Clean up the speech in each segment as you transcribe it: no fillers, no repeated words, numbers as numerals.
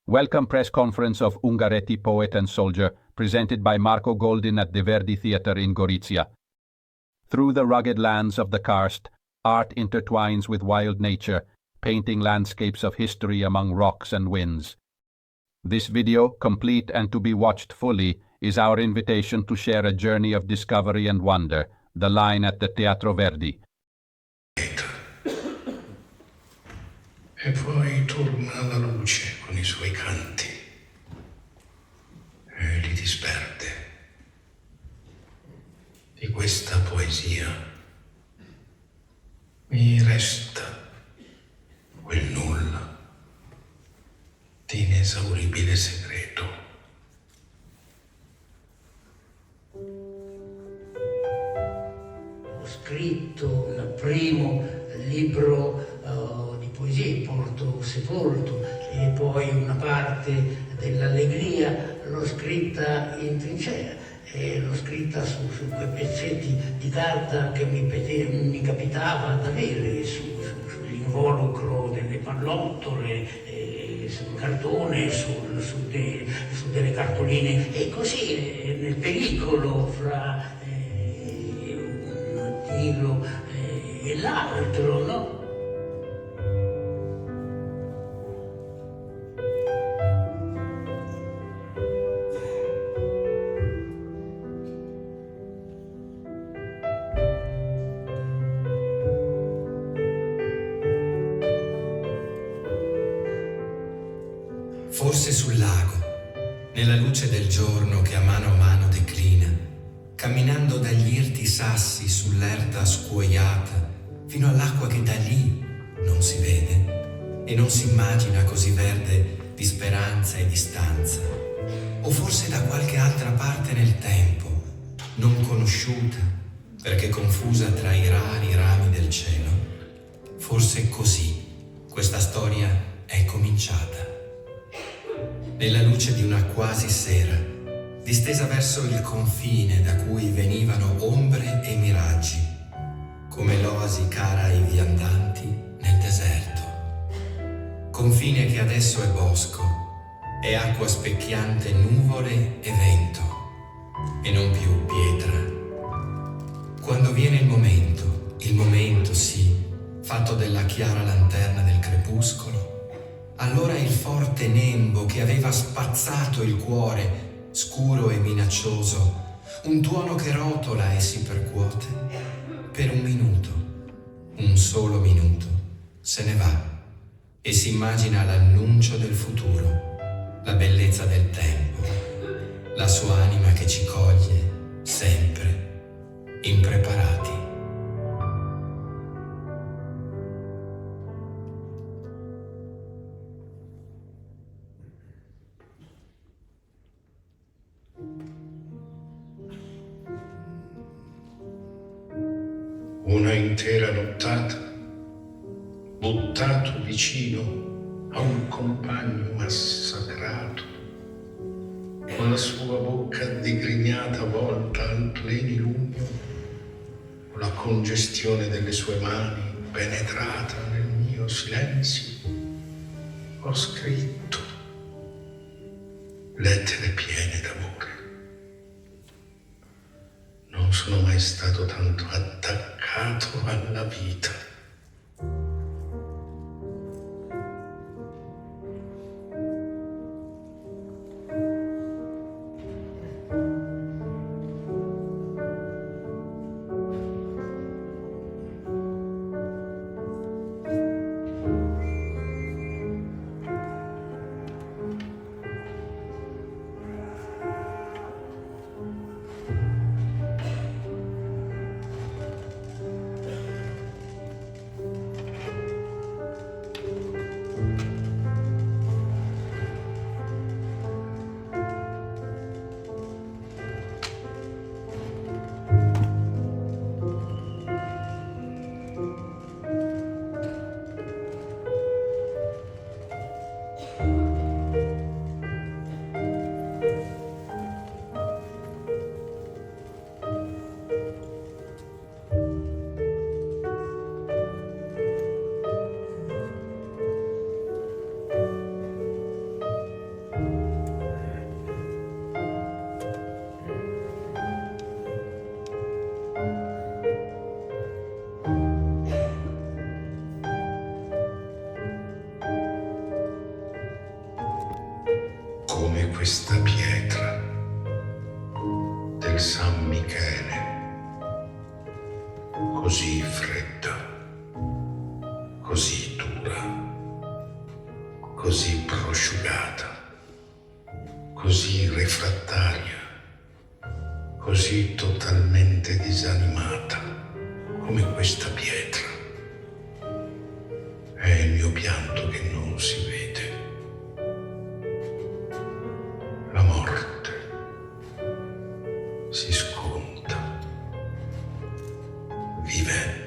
Welcome press conference of Ungaretti poet and soldier, presented by Marco Goldin at the Verdi Theatre in Gorizia. Through the rugged lands of the karst, art intertwines with wild nature, painting landscapes of history among rocks and winds. This video, complete and to be watched fully, is our invitation to share a journey of discovery and wonder, the line at the Teatro Verdi. E poi torna alla luce con i suoi canti e li disperde. Di questa poesia mi resta quel nulla di inesauribile segreto. Ho scritto il primo libro di poesie, Porto Sepolto, e poi una parte dell'Allegria l'ho scritta in trincea, e l'ho scritta su quei pezzetti di carta che mi capitava da avere, sull'involucro delle pallottole, sul cartone, su delle cartoline, e così nel pericolo fra un tiro e l'altro, no? Forse sul lago, nella luce del giorno che a mano declina, camminando dagli irti sassi sull'erta scuoiata, fino all'acqua che da lì non si vede e non si immagina così verde di speranza e distanza. O forse da qualche altra parte nel tempo, non conosciuta, perché confusa tra i rari rami del cielo. Forse così questa storia è cominciata. Nella luce di una quasi sera, distesa verso il confine da cui venivano ombre e miraggi, come l'oasi cara ai viandanti nel deserto. Confine che adesso è bosco, è acqua specchiante, nuvole e vento, e non più pietra. Quando viene il momento sì, fatto della chiara lanterna del crepuscolo, allora il forte nembo che aveva spazzato il cuore, scuro e minaccioso, un tuono che rotola e si percuote, per un minuto, un solo minuto, se ne va e si immagina l'annuncio del futuro, la bellezza del tempo, la sua anima che ci coglie sempre, impreparati. Una intera nottata, buttato vicino a un compagno massacrato, con la sua bocca digrignata volta al plenilunio, con la congestione delle sue mani penetrata nel mio silenzio, ho scritto lettere piene d'amore. Non sono mai stato tanto attaccato alla vita. questa pietra del San Michele, così fredda, così dura, così prosciugata, così refrattaria, così totalmente disanimata come questa pietra. È il mio pianto che non si vede. La morte si sconta vivendo.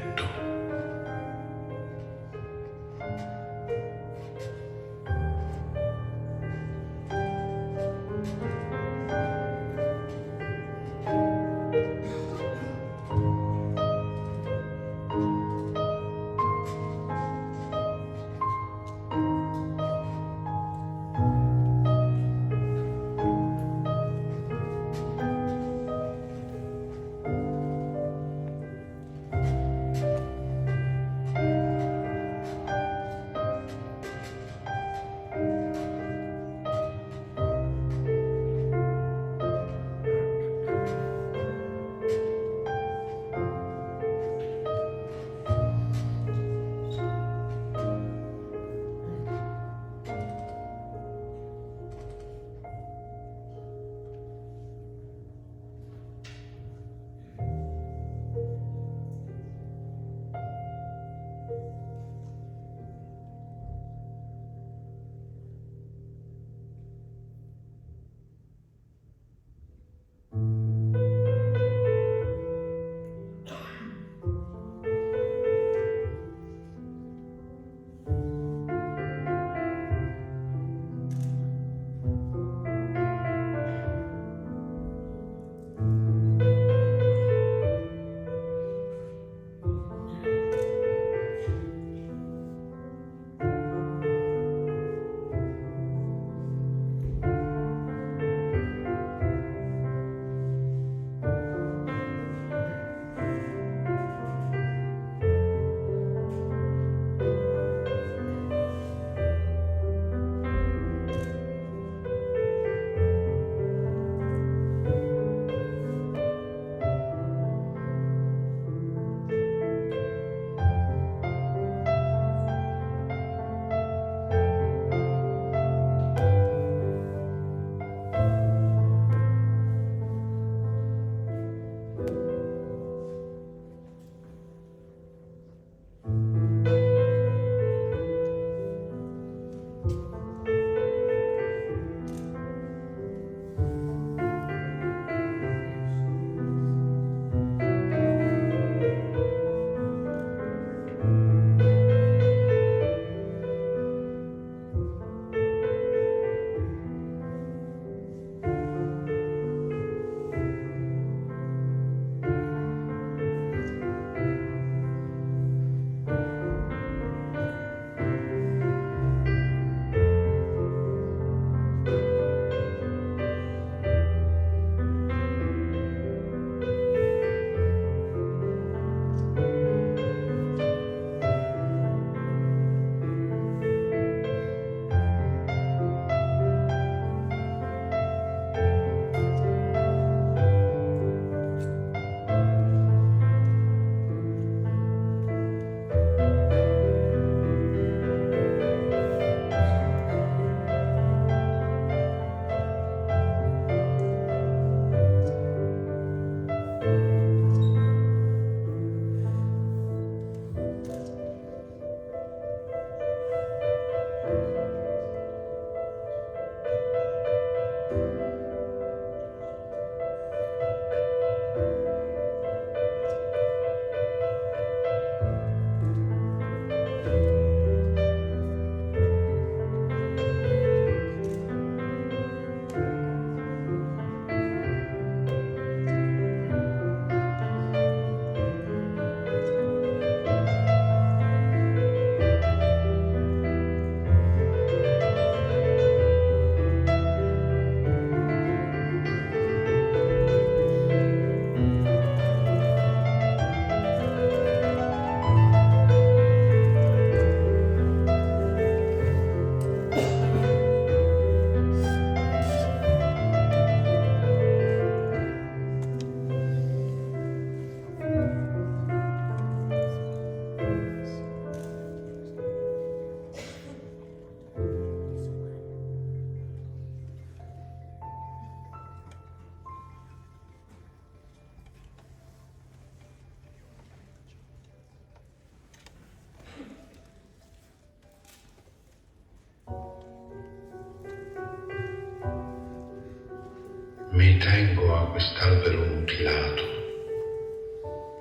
Mi tengo a quest'albero mutilato,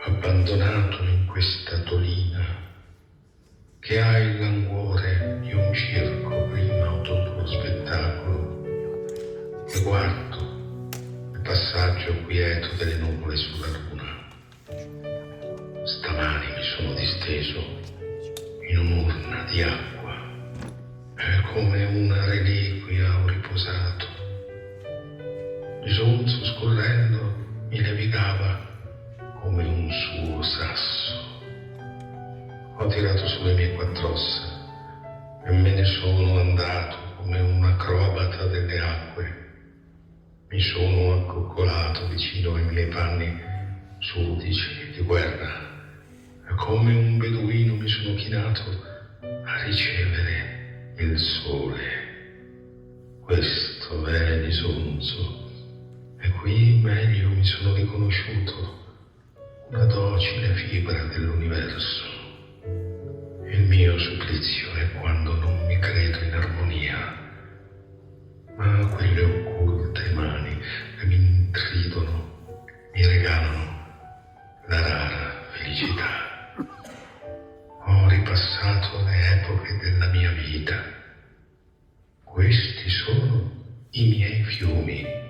abbandonato in questa dolina che ha il languore di un circo prima o dopo lo spettacolo, e guardo il passaggio quieto delle nuvole sulla luna. Stamani mi sono disteso in un'urna di acqua e come una reliquia ho riposato. L'isonzo scorrendo mi levigava come un suo sasso. Ho tirato sulle mie quattr'ossa e me ne sono andato come un acrobata delle acque. Mi sono accoccolato vicino ai miei panni sudici di guerra e come un beduino mi sono chinato a ricevere il sole. Questo è l'isonzo e qui meglio mi sono riconosciuto una docile fibra dell'universo. Il mio supplizio è quando non mi credo in armonia, ma quelle occulte mani che mi intridono mi regalano la rara felicità. Ho ripassato le epoche della mia vita. Questi sono i miei fiumi.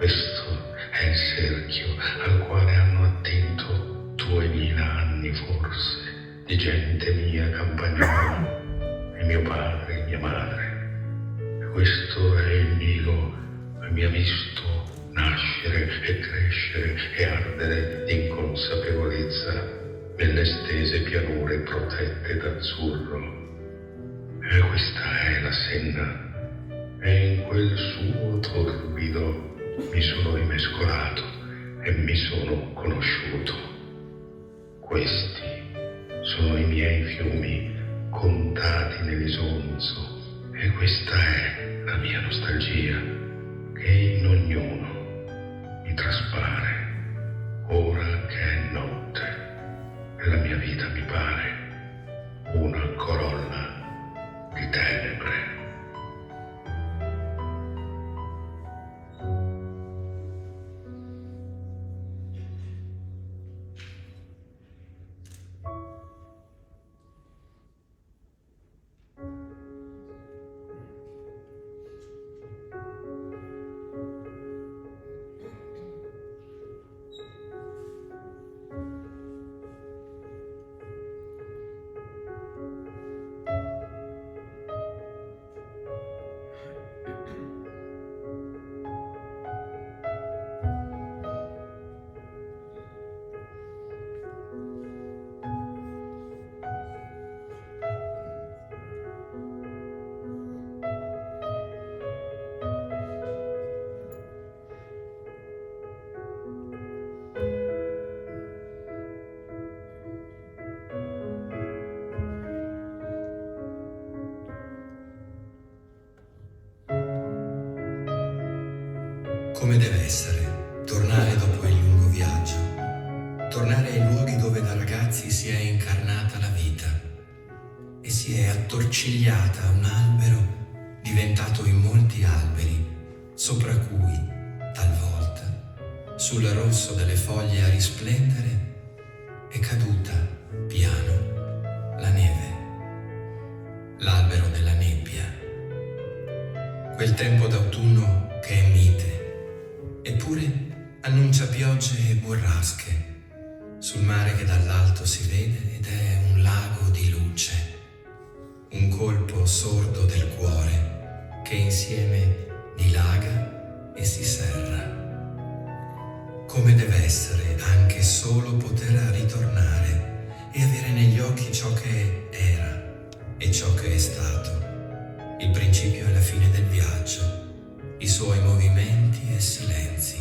Questo è il cerchio al quale hanno attinto 2000 anni forse di gente mia campagnola, e mio padre e mia madre. E questo è il Nilo che mi ha visto nascere e crescere e ardere di inconsapevolezza nelle stese pianure protette d'azzurro. E questa è la Senna, e in quel suo torbido mi sono rimescolato e mi sono conosciuto. Questi sono i miei fiumi contati nell'isonzo e questa è la mia nostalgia che in ognuno mi traspare ora che è notte e la mia vita mi pare una corolla di tenebre. Come deve essere tornare dopo il lungo viaggio, tornare ai luoghi dove da ragazzi si è incarnata la vita e si è attorcigliata un albero diventato in molti alberi, sopra cui, talvolta, sul rosso delle foglie a risplendere, è caduta piano la neve, l'albero della nebbia, quel tempo d'autunno che è mite, eppure annuncia piogge e burrasche sul mare che dall'alto si vede ed è un lago di luce, un colpo sordo del cuore che insieme dilaga e si serra. Come deve essere anche solo poter ritornare e avere negli occhi ciò che era e ciò che è stato, il principio e la fine del viaggio, i suoi movimenti e silenzi,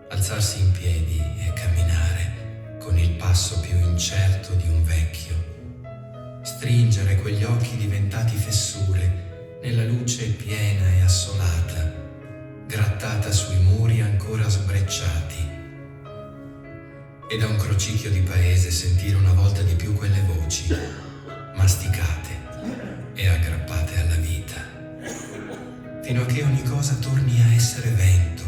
alzarsi in piedi e camminare con il passo più incerto di un vecchio, stringere quegli occhi diventati fessure nella luce piena e assolata, grattata sui muri ancora sbrecciati, e da un crocicchio di paese sentire una volta di più quelle voci masticate e aggrappate alla vita, fino a che ogni cosa torni a essere vento,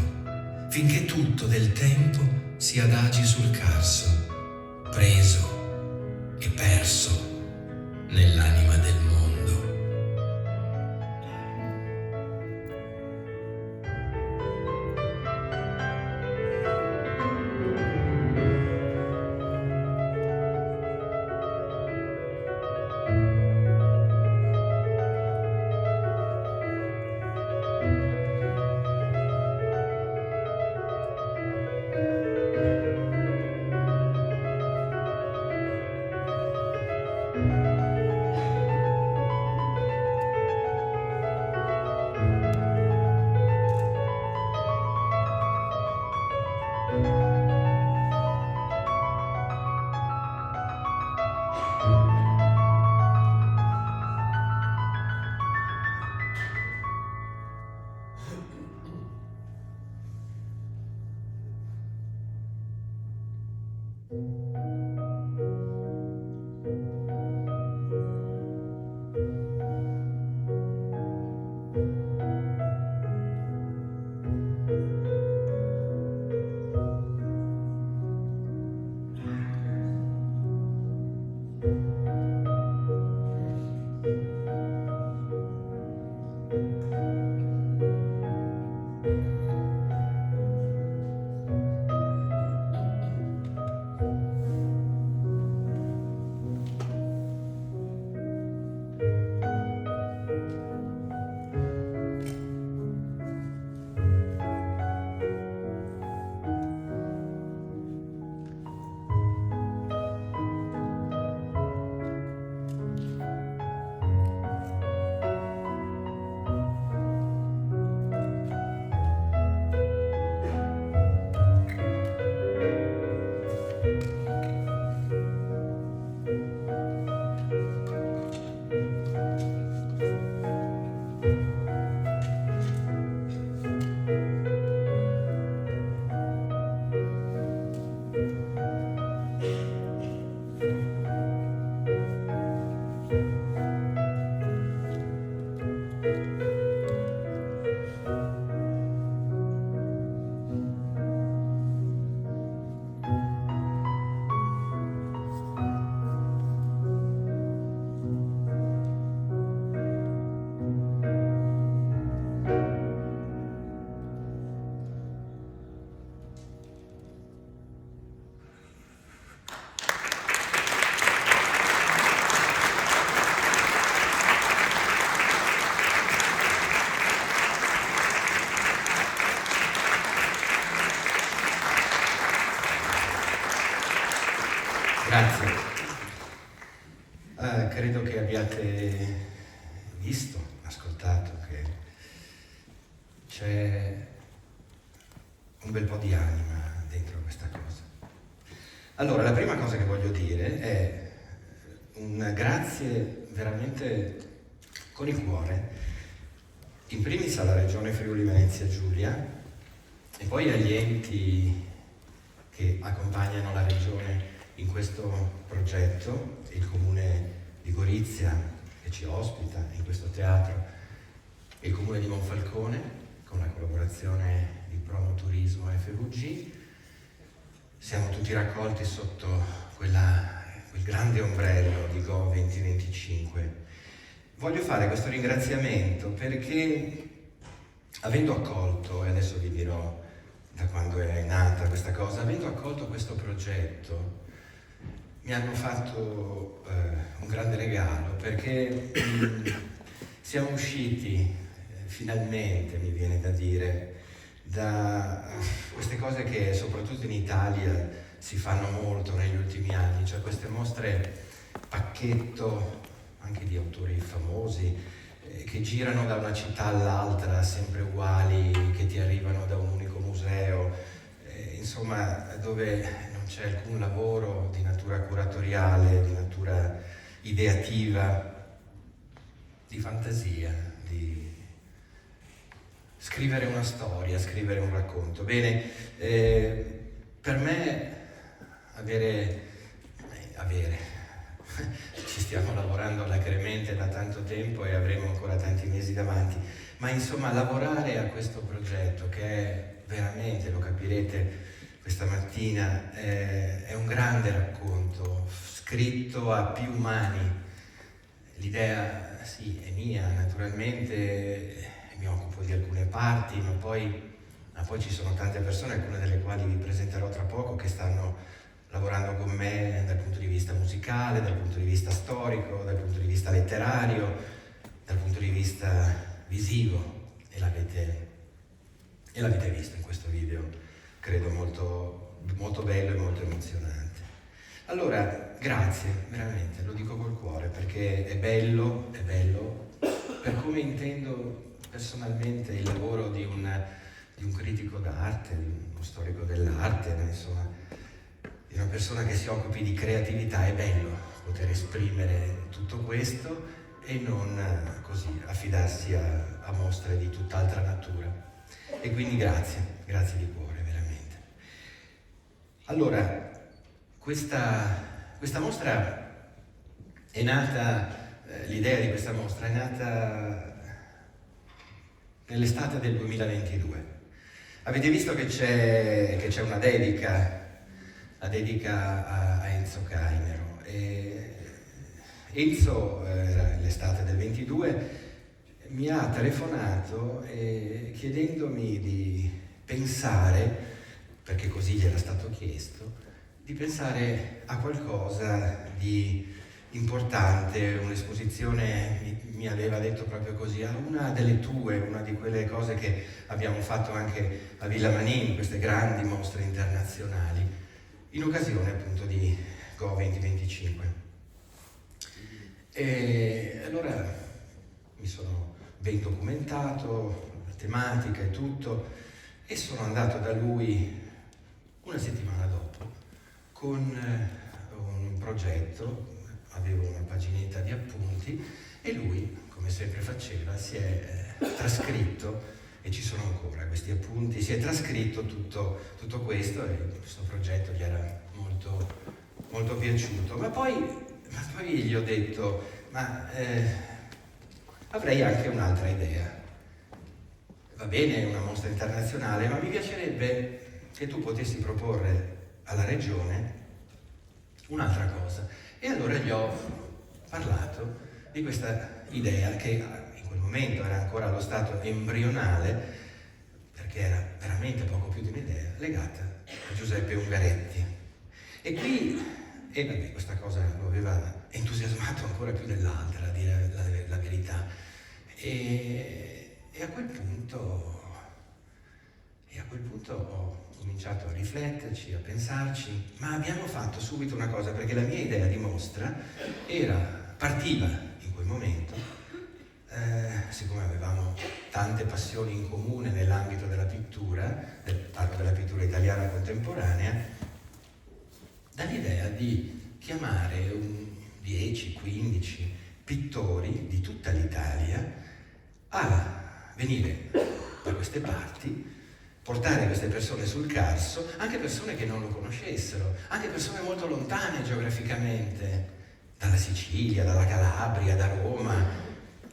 finché tutto del tempo si adagi sul carso, preso e perso nell'anima del mondo. Grazie. Credo che abbiate visto, ascoltato che c'è un bel po' di anima dentro questa cosa. Allora, la prima cosa che voglio dire è un grazie veramente con il cuore, in primis alla Regione Friuli Venezia Giulia e poi agli enti che accompagnano la Regione in questo progetto, il Comune di Gorizia che ci ospita in questo teatro, il Comune di Monfalcone con la collaborazione di Promoturismo FVG. Siamo tutti raccolti sotto quel grande ombrello di Go 2025. Voglio fare questo ringraziamento perché avendo accolto, e adesso vi dirò da quando è nata questa cosa, avendo accolto questo progetto, mi hanno fatto un grande regalo perché siamo usciti finalmente, mi viene da dire, da queste cose che soprattutto in Italia si fanno molto negli ultimi anni, cioè queste mostre pacchetto anche di autori famosi che girano da una città all'altra sempre uguali, che ti arrivano da un unico museo, insomma dove non c'è alcun lavoro di natura curatoriale, di natura ideativa, di fantasia, di scrivere una storia, scrivere un racconto. Bene, per me avere ci stiamo lavorando alacremente da tanto tempo e avremo ancora tanti mesi davanti, ma insomma lavorare a questo progetto che è veramente, lo capirete questa mattina, è un grande racconto, scritto a più mani. L'idea, sì, è mia, naturalmente, mi occupo di alcune parti, ma poi ci sono tante persone, alcune delle quali vi presenterò tra poco, che stanno lavorando con me dal punto di vista musicale, dal punto di vista storico, dal punto di vista letterario, dal punto di vista visivo, e l'avete visto in questo video, credo molto, molto bello e molto emozionante. Allora, grazie, veramente, lo dico col cuore, perché è bello, per come intendo personalmente il lavoro di un critico d'arte, di uno storico dell'arte, insomma, di una persona che si occupi di creatività. È bello poter esprimere tutto questo e non così affidarsi a mostre di tutt'altra natura. E quindi grazie di cuore, veramente. Allora, questa mostra è nata, l'idea di questa mostra è nata nell'estate del 2022. Avete visto che c'è una dedica, la dedica a Enzo Caimero. E Enzo, l'estate del 22, mi ha telefonato chiedendomi di pensare, perché così gli era stato chiesto, di pensare a qualcosa di importante, un'esposizione, mi aveva detto proprio così, a una di quelle cose che abbiamo fatto anche a Villa Manin, queste grandi mostre internazionali, in occasione appunto di Go 2025. E allora mi sono ben documentato, la tematica e tutto, e sono andato da lui una settimana dopo con un progetto. Avevo una paginetta di appunti e lui, come sempre faceva, si è trascritto, e ci sono ancora questi appunti, si è trascritto tutto questo, e questo progetto gli era molto, molto piaciuto. Ma poi gli ho detto, avrei anche un'altra idea. Va bene, è una mostra internazionale, ma mi piacerebbe che tu potessi proporre alla regione un'altra cosa. E allora gli ho parlato di questa idea che in quel momento era ancora allo stato embrionale, perché era veramente poco più di un'idea, legata a Giuseppe Ungaretti. E vabbè, questa cosa lo aveva entusiasmato ancora più dell'altra, a dire la verità. E a quel punto ho cominciato a rifletterci, a pensarci, ma abbiamo fatto subito una cosa, perché la mia idea di mostra partiva in quel momento, siccome avevamo tante passioni in comune nell'ambito della pittura, parlo della pittura italiana contemporanea, dall'idea di chiamare 10-15 pittori di tutta l'Italia a venire da queste parti, portare queste persone sul Carso, anche persone che non lo conoscessero, anche persone molto lontane geograficamente, dalla Sicilia, dalla Calabria, da Roma,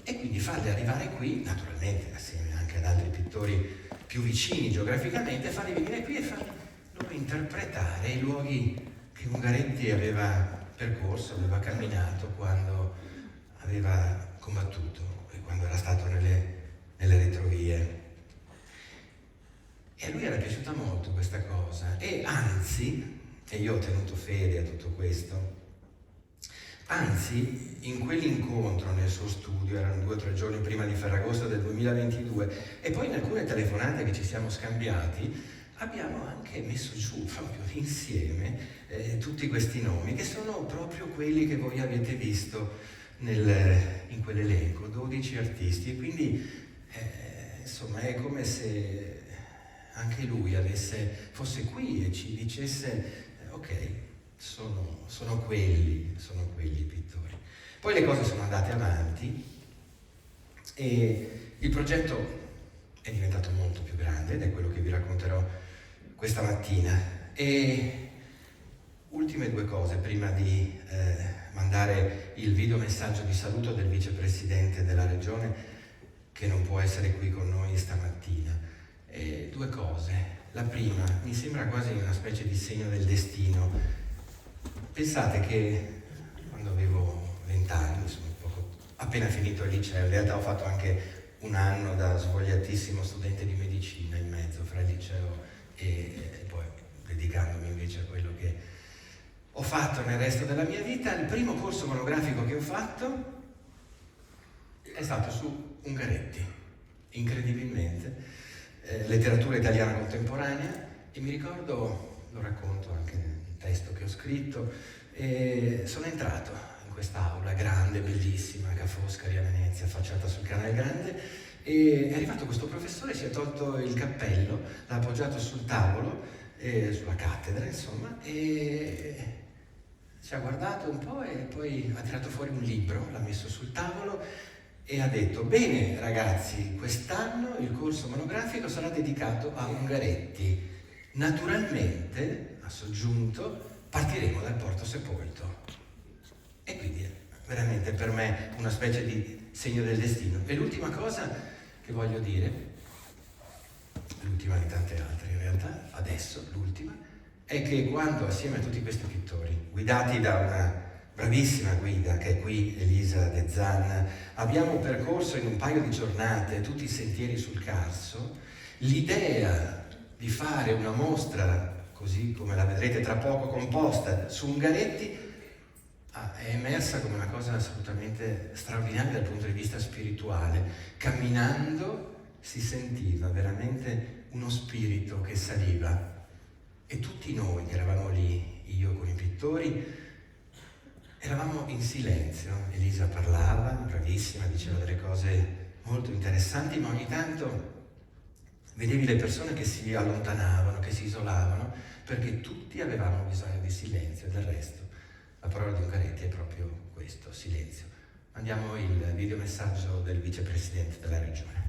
e quindi farle arrivare qui, naturalmente assieme anche ad altri pittori più vicini geograficamente, farli venire qui e farli loro interpretare i luoghi che Ungaretti aveva percorso, aveva camminato quando aveva combattuto e quando era stato nelle retrovie. E a lui era piaciuta molto questa cosa, e anzi, e io ho tenuto fede a tutto questo, anzi, in quell'incontro nel suo studio, erano 2 o 3 giorni prima di Ferragosto del 2022, e poi in alcune telefonate che ci siamo scambiati, abbiamo anche messo giù proprio insieme tutti questi nomi, che sono proprio quelli che voi avete visto in quell'elenco, 12 artisti, e quindi insomma è come se anche lui fosse qui e ci dicesse ok, sono quelli i pittori. Poi le cose sono andate avanti e il progetto è diventato molto più grande, ed è quello che vi racconterò questa mattina. E ultime 2 cose prima di mandare il videomessaggio di saluto del vicepresidente della regione che non può essere qui con noi stamattina. Due cose. La prima, mi sembra quasi una specie di segno del destino. Pensate che quando avevo 20 anni, insomma, appena finito il liceo, in realtà ho fatto anche un anno da svogliatissimo studente di medicina in mezzo fra il liceo e poi dedicandomi invece a quello che ho fatto nel resto della mia vita. Il primo corso monografico che ho fatto è stato su Ungaretti, incredibilmente, letteratura italiana contemporanea, e mi ricordo, lo racconto anche nel testo che ho scritto, sono entrato in quest'aula grande, bellissima, Ca' Foscari a Venezia, affacciata sul Canale Grande, e è arrivato questo professore, si è tolto il cappello, l'ha appoggiato sul tavolo, sulla cattedra insomma, e ci ha guardato un po' e poi ha tirato fuori un libro, l'ha messo sul tavolo e ha detto: bene ragazzi, quest'anno il corso monografico sarà dedicato a Ungaretti. Naturalmente, ha soggiunto, partiremo dal Porto Sepolto. E quindi è veramente per me una specie di segno del destino. E l'ultima cosa che voglio dire, l'ultima di tante altre in realtà, adesso l'ultima, è che quando assieme a tutti questi pittori, guidati da una bravissima guida che è qui, Elisa De Zan, abbiamo percorso in un paio di giornate tutti i sentieri sul Carso, l'idea di fare una mostra, così come la vedrete tra poco, composta su Ungaretti, è emersa come una cosa assolutamente straordinaria dal punto di vista spirituale. Camminando si sentiva veramente uno spirito che saliva, e tutti noi che eravamo lì, io con i pittori, eravamo in silenzio. Elisa parlava, bravissima, diceva delle cose molto interessanti, ma ogni tanto vedevi le persone che si allontanavano, che si isolavano, perché tutti avevamo bisogno di silenzio. Del resto la parola di Ungaretti è proprio questo, silenzio. Mandiamo il videomessaggio del vicepresidente della regione.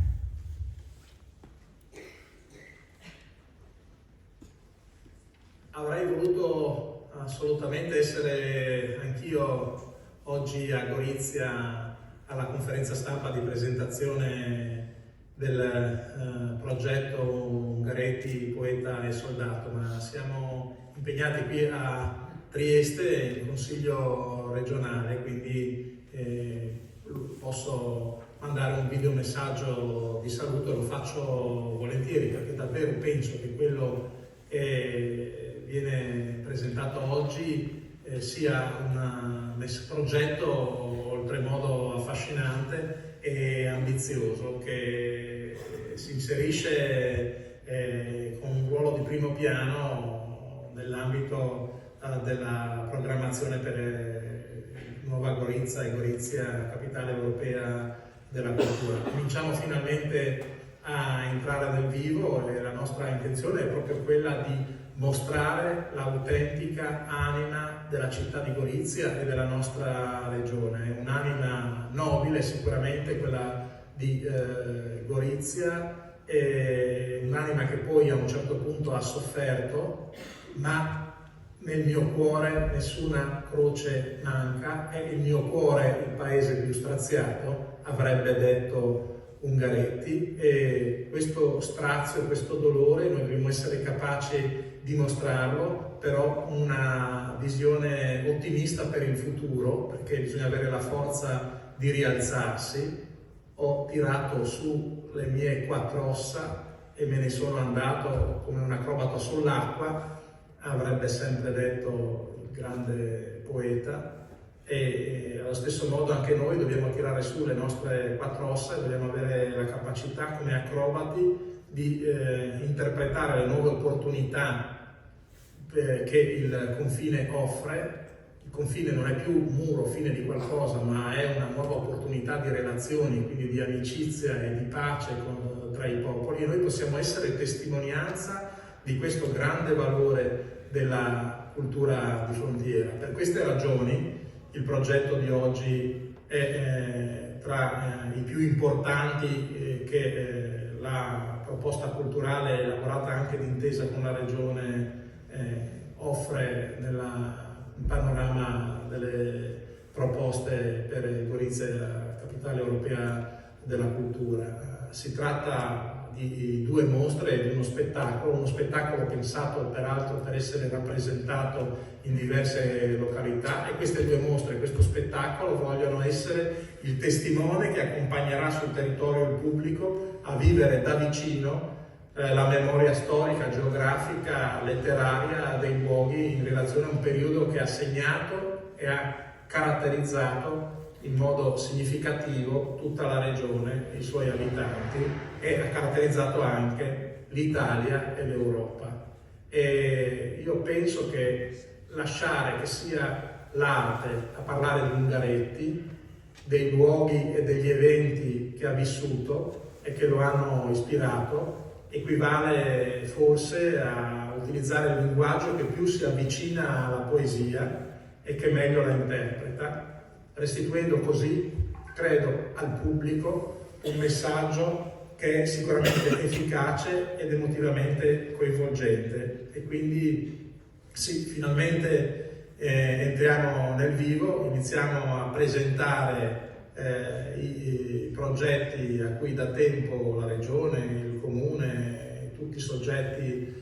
Avrei voluto assolutamente essere anch'io oggi a Gorizia alla conferenza stampa di presentazione del progetto Ungaretti, poeta e soldato, ma siamo impegnati qui a Trieste, in consiglio regionale, quindi posso mandare un videomessaggio di saluto, lo faccio volentieri perché davvero penso che quello che viene presentato oggi sia un progetto oltremodo affascinante e ambizioso che si inserisce con un ruolo di primo piano nell'ambito della programmazione per Nuova Gorizia e Gorizia, capitale europea della cultura. Cominciamo finalmente a entrare nel vivo e la nostra intenzione è proprio quella di mostrare l'autentica anima della città di Gorizia e della nostra regione. Un'anima nobile sicuramente quella di Gorizia, un'anima che poi a un certo punto ha sofferto, ma nel mio cuore nessuna croce manca, e il mio cuore il paese più straziato, avrebbe detto Ungaretti, e questo strazio, questo dolore noi dobbiamo essere capaci di mostrarlo, però una visione ottimista per il futuro, perché bisogna avere la forza di rialzarsi. Ho tirato su le mie 4 ossa e me ne sono andato come un acrobato sull'acqua, avrebbe sempre detto il grande poeta, e allo stesso modo anche noi dobbiamo tirare su le nostre 4 ossa e dobbiamo avere la capacità come acrobati di interpretare le nuove opportunità che il confine offre. Il confine non è più un muro, fine di qualcosa, ma è una nuova opportunità di relazioni, quindi di amicizia e di pace tra i popoli, e noi possiamo essere testimonianza di questo grande valore della cultura di frontiera. Per queste ragioni il progetto di oggi è tra i più importanti che la proposta culturale elaborata anche d'intesa con la Regione offre nel panorama delle proposte per Gorizia, capitale europea della cultura. Si tratta di 2 mostre e di uno spettacolo pensato peraltro per essere rappresentato in diverse località, e queste 2 mostre, questo spettacolo, vogliono essere il testimone che accompagnerà sul territorio il pubblico a vivere da vicino la memoria storica, geografica, letteraria dei luoghi in relazione a un periodo che ha segnato e ha caratterizzato in modo significativo tutta la regione, i suoi abitanti, e ha caratterizzato anche l'Italia e l'Europa. E io penso che lasciare che sia l'arte a parlare di Ungaretti, dei luoghi e degli eventi che ha vissuto e che lo hanno ispirato, equivale forse a utilizzare il linguaggio che più si avvicina alla poesia e che meglio la interpreta, restituendo così, credo, al pubblico un messaggio che è sicuramente efficace ed emotivamente coinvolgente. E quindi sì, finalmente entriamo nel vivo, iniziamo a presentare i progetti a cui da tempo la Regione, il Comune, tutti i soggetti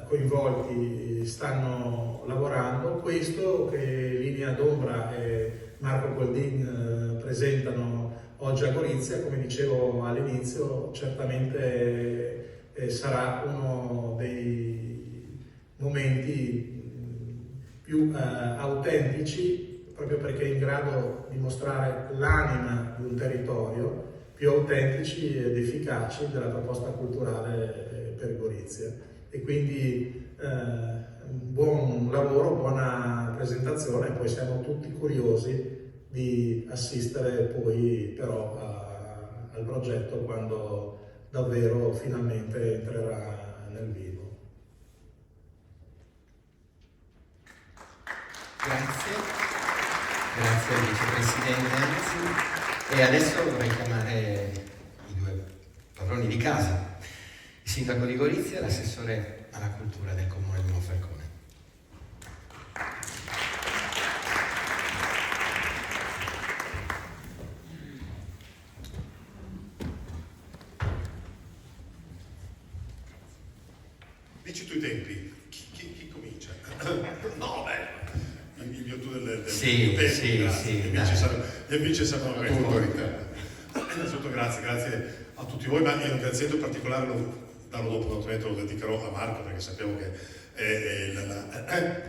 coinvolti stanno lavorando. Questo che Linea d'Ombra e Marco Goldin presentano oggi a Gorizia, come dicevo all'inizio, certamente sarà uno dei momenti più autentici, proprio perché è in grado di mostrare l'anima di un territorio, più autentici ed efficaci della proposta culturale per Gorizia. E quindi buon lavoro, buona presentazione, poi siamo tutti curiosi di assistere poi però al progetto quando davvero finalmente entrerà nel vivo. Grazie al vicepresidente Anzi. E adesso vorrei chiamare i 2 padroni di casa, il sindaco di Gorizia e l'assessore alla cultura del comune di Monfalcone. Dici tu i tempi, chi comincia? No, beh, in virtù del Sì, tempo, sì, grazie. sì, Gli amici sanno tutto. Innanzitutto grazie a tutti voi, ma io un ringraziamento particolare lo darò dopo, naturalmente lo dedicherò a Marco, perché sappiamo che è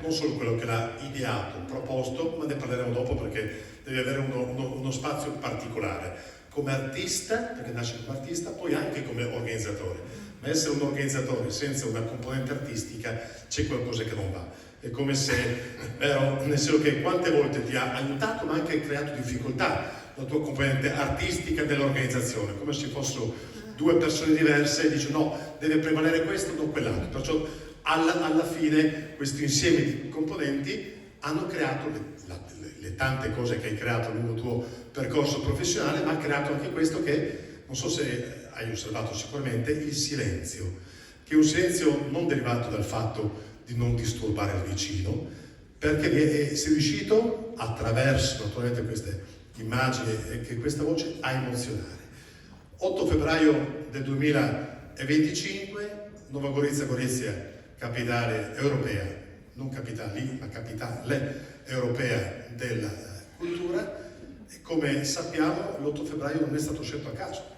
non solo quello che l'ha ideato, proposto, ma ne parleremo dopo, perché deve avere uno spazio particolare come artista, perché nasce come artista, poi anche come organizzatore. Ma essere un organizzatore senza una componente artistica c'è qualcosa che non va. È come se, vero, nel senso che quante volte ti ha aiutato ma anche creato difficoltà la tua componente artistica dell'organizzazione, come se fossero 2 persone diverse e dici no, deve prevalere questo, non quell'altro. Perciò alla fine questo insieme di componenti hanno creato le tante cose che hai creato lungo il tuo percorso professionale, ma ha creato anche questo che, non so se hai osservato sicuramente, il silenzio, che è un silenzio non derivato dal fatto di non disturbare il vicino, perché si è riuscito, attraverso naturalmente queste immagini e che questa voce, a emozionare. 8 febbraio del 2025, Nova Gorizia, capitale europea, non capitali, ma capitale europea della cultura. E come sappiamo, l'8 febbraio non è stato scelto a caso.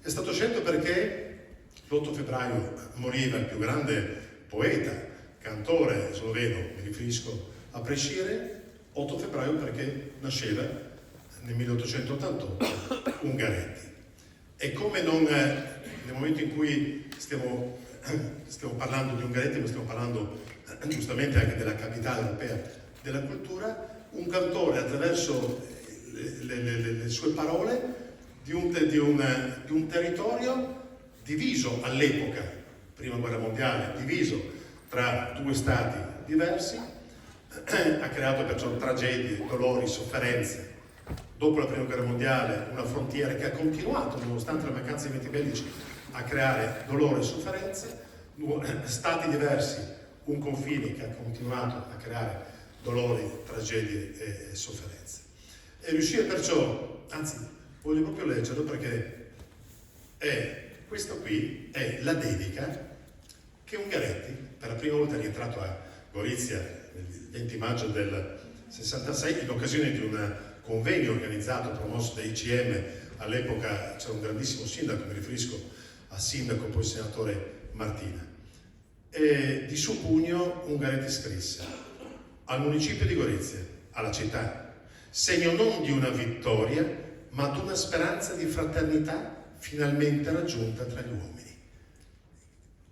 È stato scelto perché l'8 febbraio moriva il più grande poeta, cantore sloveno, mi riferisco a Prescire. 8 febbraio perché nasceva nel 1888 Ungaretti. E come non, nel momento in cui stiamo parlando di Ungaretti, ma stiamo parlando giustamente anche della capitale europea della cultura, un cantore attraverso le sue parole di un territorio diviso all'epoca, prima guerra mondiale, diviso tra 2 stati diversi, ha creato perciò tragedie, dolori, sofferenze. Dopo la prima guerra mondiale una frontiera che ha continuato, nonostante la mancanza di eventi bellici, a creare dolore e sofferenze, stati diversi, un confine che ha continuato a creare dolori, tragedie e sofferenze. E riuscire perciò, anzi voglio proprio leggerlo perché questa qui è la dedica che Ungaretti, per la prima volta rientrato a Gorizia il 20 maggio del 66, in occasione di un convegno organizzato, promosso da ICM, all'epoca c'era un grandissimo sindaco, mi riferisco al sindaco, poi senatore Martina, e di suo pugno Ungaretti scrisse: al municipio di Gorizia, alla città, segno non di una vittoria, ma di una speranza di fraternità finalmente raggiunta tra gli uomini.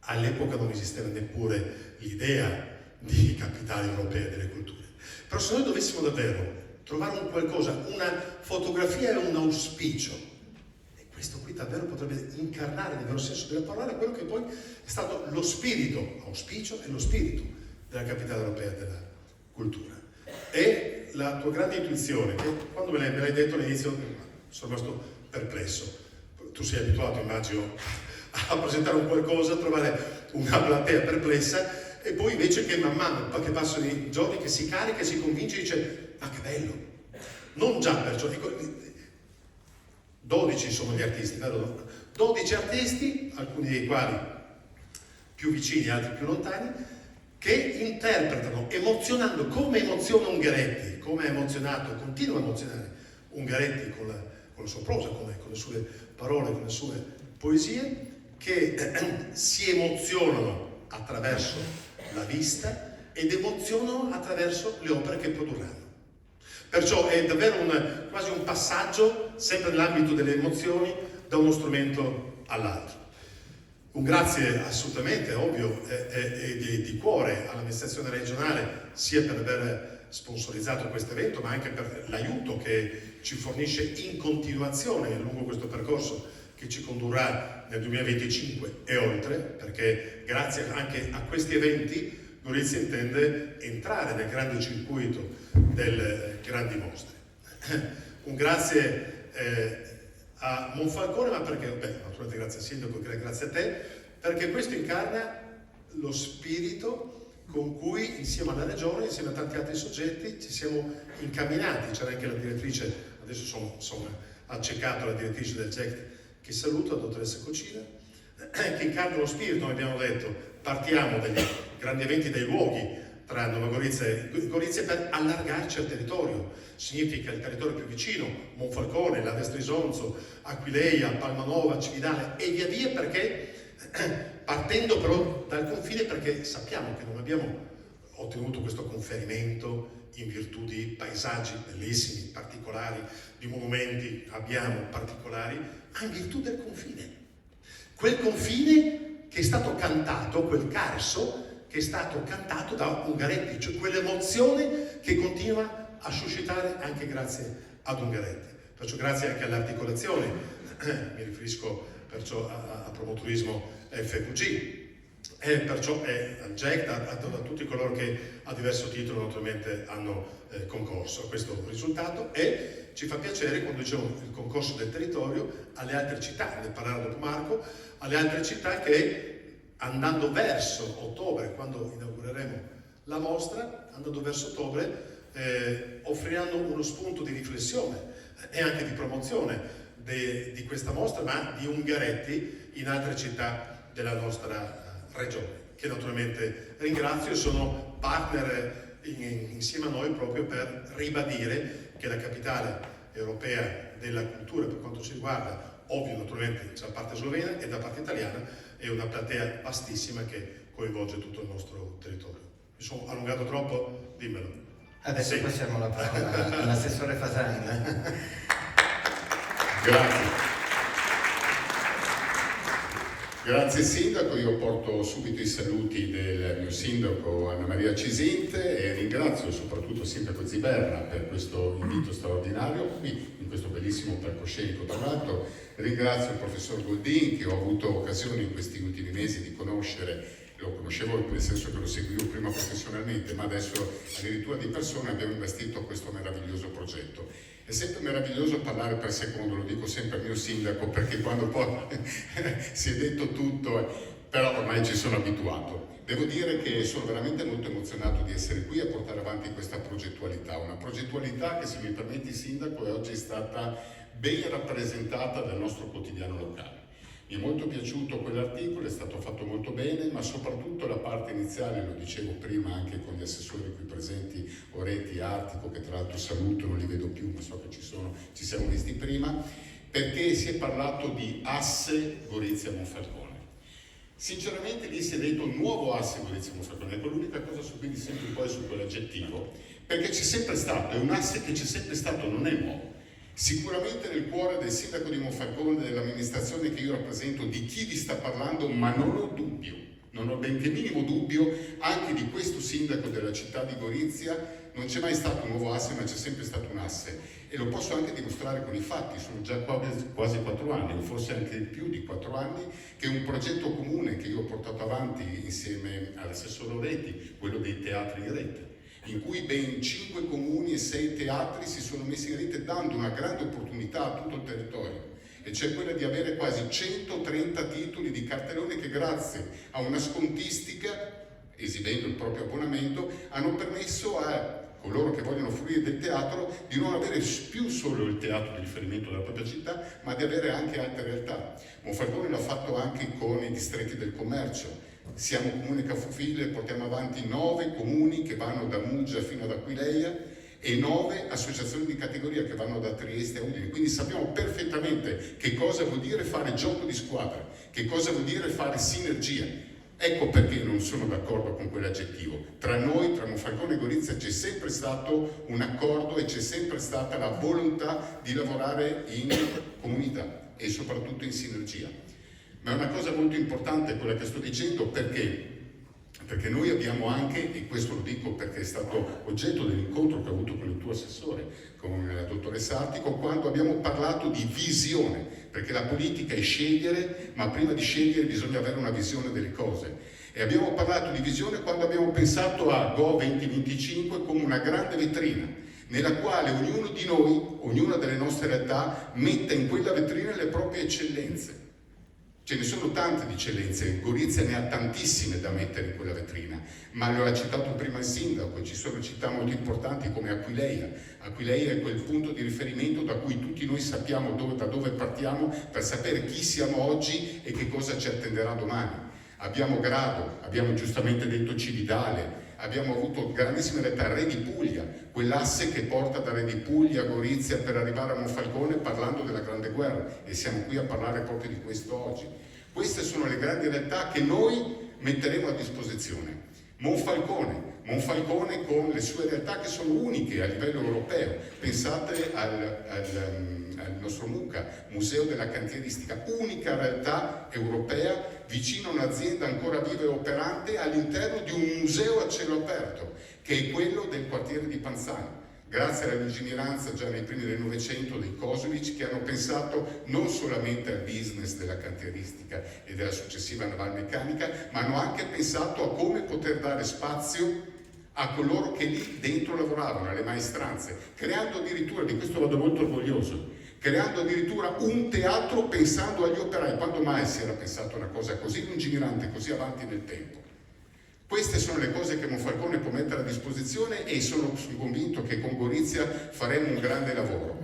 All'epoca non esisteva neppure l'idea di capitale europea delle culture. Però se noi dovessimo davvero trovare un qualcosa, una fotografia e un auspicio, e questo qui davvero potrebbe incarnare nel vero senso della parola quello che poi è stato lo spirito, auspicio e lo spirito della capitale europea della cultura. E la tua grande intuizione, che quando me l'hai detto all'inizio sono rimasto perplesso. Tu sei abituato, immagino, a presentare un qualcosa, a trovare una platea perplessa, e poi invece che man mano che passano i giorni, che si carica e si convince e dice: ma che bello! Non già perciò, dico, 12 sono gli artisti, vero? 12 artisti, alcuni dei quali più vicini, altri più lontani, che interpretano, emozionando come emoziona Ungaretti, come ha emozionato, continua a emozionare Ungaretti con la sua prosa, con le sue parole, con le sue poesie, che si emozionano attraverso la vista ed emozionano attraverso le opere che produrranno. Perciò è davvero quasi un passaggio, sempre nell'ambito delle emozioni, da uno strumento all'altro. Un grazie assolutamente, ovvio, e di cuore all'amministrazione regionale, sia per aver sponsorizzato questo evento, ma anche per l'aiuto che ci fornisce in continuazione lungo questo percorso che ci condurrà nel 2025 e oltre, perché grazie anche a questi eventi Gorizia intende entrare nel grande circuito delle grandi mostre. Un grazie a Monfalcone, ma perché, naturalmente grazie al sindaco, grazie a te, perché questo incarna lo spirito con cui insieme alla regione, insieme a tanti altri soggetti, ci siamo incamminati. C'era anche la direttrice, adesso sono accecato la direttrice del GECT, che saluto, la dottoressa Cocina, che incarna lo spirito. Noi abbiamo detto, partiamo dagli grandi eventi, dai luoghi tra Nova Gorizia e Gorizia per allargarci al territorio. Significa il territorio più vicino, Monfalcone, la Destrisonzo, Aquileia, Palmanova, Cividale e via via, perché partendo però dal confine, perché sappiamo che non abbiamo ottenuto questo conferimento in virtù di paesaggi bellissimi, particolari, di monumenti abbiamo particolari, ma in virtù del confine. Quel confine che è stato cantato, quel carso che è stato cantato da Ungaretti, cioè quell'emozione che continua a suscitare anche grazie ad Ungaretti. Perciò grazie anche all'articolazione, mi riferisco perciò a Promoturismo FVG, e perciò al GECT, a tutti coloro che a diverso titolo naturalmente hanno concorso a questo risultato, e ci fa piacere, quando dicevo il concorso del territorio, alle altre città, ne parlerà dopo Marco, alle altre città che andando verso ottobre, quando inaugureremo la mostra, andando verso ottobre offriranno uno spunto di riflessione e anche di promozione di questa mostra, ma di Ungaretti in altre città della nostra regione, che naturalmente ringrazio e sono partner insieme a noi proprio per ribadire che la capitale europea della cultura, per quanto ci riguarda, ovvio naturalmente c'è la parte slovena e da parte italiana, è una platea vastissima che coinvolge tutto il nostro territorio. Mi sono allungato troppo? Dimmelo. Adesso passiamo la parola all'assessore Fasani. Grazie. Grazie Sindaco, io porto subito i saluti del mio Sindaco Anna Maria Cisinte e ringrazio soprattutto il Sindaco Ziberna per questo invito straordinario qui, in questo bellissimo palcoscenico. Tra l'altro ringrazio il professor Goldin, che ho avuto occasione in questi ultimi mesi di conoscere. Lo conoscevo nel senso che lo seguivo prima professionalmente, ma adesso addirittura di persona abbiamo investito questo meraviglioso progetto. È sempre meraviglioso parlare per secondo, lo dico sempre al mio sindaco, perché quando poi si è detto tutto, però ormai ci sono abituato. Devo dire che sono veramente molto emozionato di essere qui a portare avanti questa progettualità, una progettualità che, se mi permetti Sindaco, oggi è stata ben rappresentata dal nostro quotidiano locale. Mi è molto piaciuto quell'articolo, è stato fatto molto bene, ma soprattutto la parte iniziale, lo dicevo prima anche con gli assessori qui presenti, Oretti, Artico, che tra l'altro saluto, non li vedo più, ma so che ci siamo visti prima, perché si è parlato di asse Gorizia-Monfalcone. Sinceramente lì si è detto nuovo asse Gorizia-Monfalcone, ecco, l'unica cosa su cui dissento un po' è su quell'aggettivo, perché c'è sempre stato, è un asse che c'è sempre stato, non è nuovo. Sicuramente nel cuore del sindaco di Monfalcone, dell'amministrazione che io rappresento, di chi vi sta parlando, ma non ho dubbio, non ho benché minimo dubbio, anche di questo sindaco della città di Gorizia, non c'è mai stato un nuovo asse, ma c'è sempre stato un asse. E lo posso anche dimostrare con i fatti, sono già quasi 4 anni, o forse anche più di 4 anni, che un progetto comune che io ho portato avanti insieme all'assessore Oretti, quello dei teatri in rete, in cui ben 5 comuni e 6 teatri si sono messi in rete, dando una grande opportunità a tutto il territorio, e cioè quella di avere quasi 130 titoli di cartellone che, grazie a una scontistica, esibendo il proprio abbonamento, hanno permesso a coloro che vogliono fruire del teatro di non avere più solo il teatro di riferimento della propria città, ma di avere anche altre realtà. Monfalcone l'ha fatto anche con i distretti del commercio. Siamo comune capofile, portiamo avanti 9 comuni che vanno da Muggia fino ad Aquileia e 9 associazioni di categoria che vanno da Trieste a Udine. Quindi sappiamo perfettamente che cosa vuol dire fare gioco di squadra, che cosa vuol dire fare sinergia. Ecco perché non sono d'accordo con quell'aggettivo. Tra noi, tra Monfalcone e Gorizia, c'è sempre stato un accordo e c'è sempre stata la volontà di lavorare in comunità e soprattutto in sinergia. Ma è una cosa molto importante quella che sto dicendo, perché noi abbiamo anche, e questo lo dico perché è stato oggetto dell'incontro che ho avuto con il tuo assessore, con la dottoressa Artico, quando abbiamo parlato di visione, perché la politica è scegliere, ma prima di scegliere bisogna avere una visione delle cose. E abbiamo parlato di visione quando abbiamo pensato a Go 2025 come una grande vetrina, nella quale ognuno di noi, ognuna delle nostre realtà, metta in quella vetrina le proprie eccellenze. Ce ne sono tante di eccellenze, Gorizia ne ha tantissime da mettere in quella vetrina, ma lo ha citato prima il sindaco, ci sono città molto importanti come Aquileia. Aquileia è quel punto di riferimento da cui tutti noi sappiamo da dove partiamo per sapere chi siamo oggi e che cosa ci attenderà domani. Abbiamo Grado, abbiamo giustamente detto Cividale, abbiamo avuto grandissime realtà, Re di Puglia, quell'asse che porta da Re di Puglia a Gorizia per arrivare a Monfalcone, parlando della Grande Guerra, e siamo qui a parlare proprio di questo oggi. Queste sono le grandi realtà che noi metteremo a disposizione. Monfalcone con le sue realtà che sono uniche a livello europeo. Pensate al nostro MUCA, Museo della Cantieristica, unica realtà europea vicino a un'azienda ancora viva e operante all'interno di un museo a cielo aperto, che è quello del quartiere di Panzano. Grazie alla lungimiranza già nei primi del Novecento dei Kosovic, che hanno pensato non solamente al business della cantieristica e della successiva navalmeccanica, ma hanno anche pensato a come poter dare spazio a coloro che lì dentro lavoravano, alle maestranze, creando addirittura, di questo vado molto orgoglioso, creando addirittura un teatro pensando agli operai. Quando mai si era pensato a una cosa così lungimirante, così avanti nel tempo? Queste sono le cose che Monfalcone può mettere a disposizione e sono convinto che con Gorizia faremo un grande lavoro.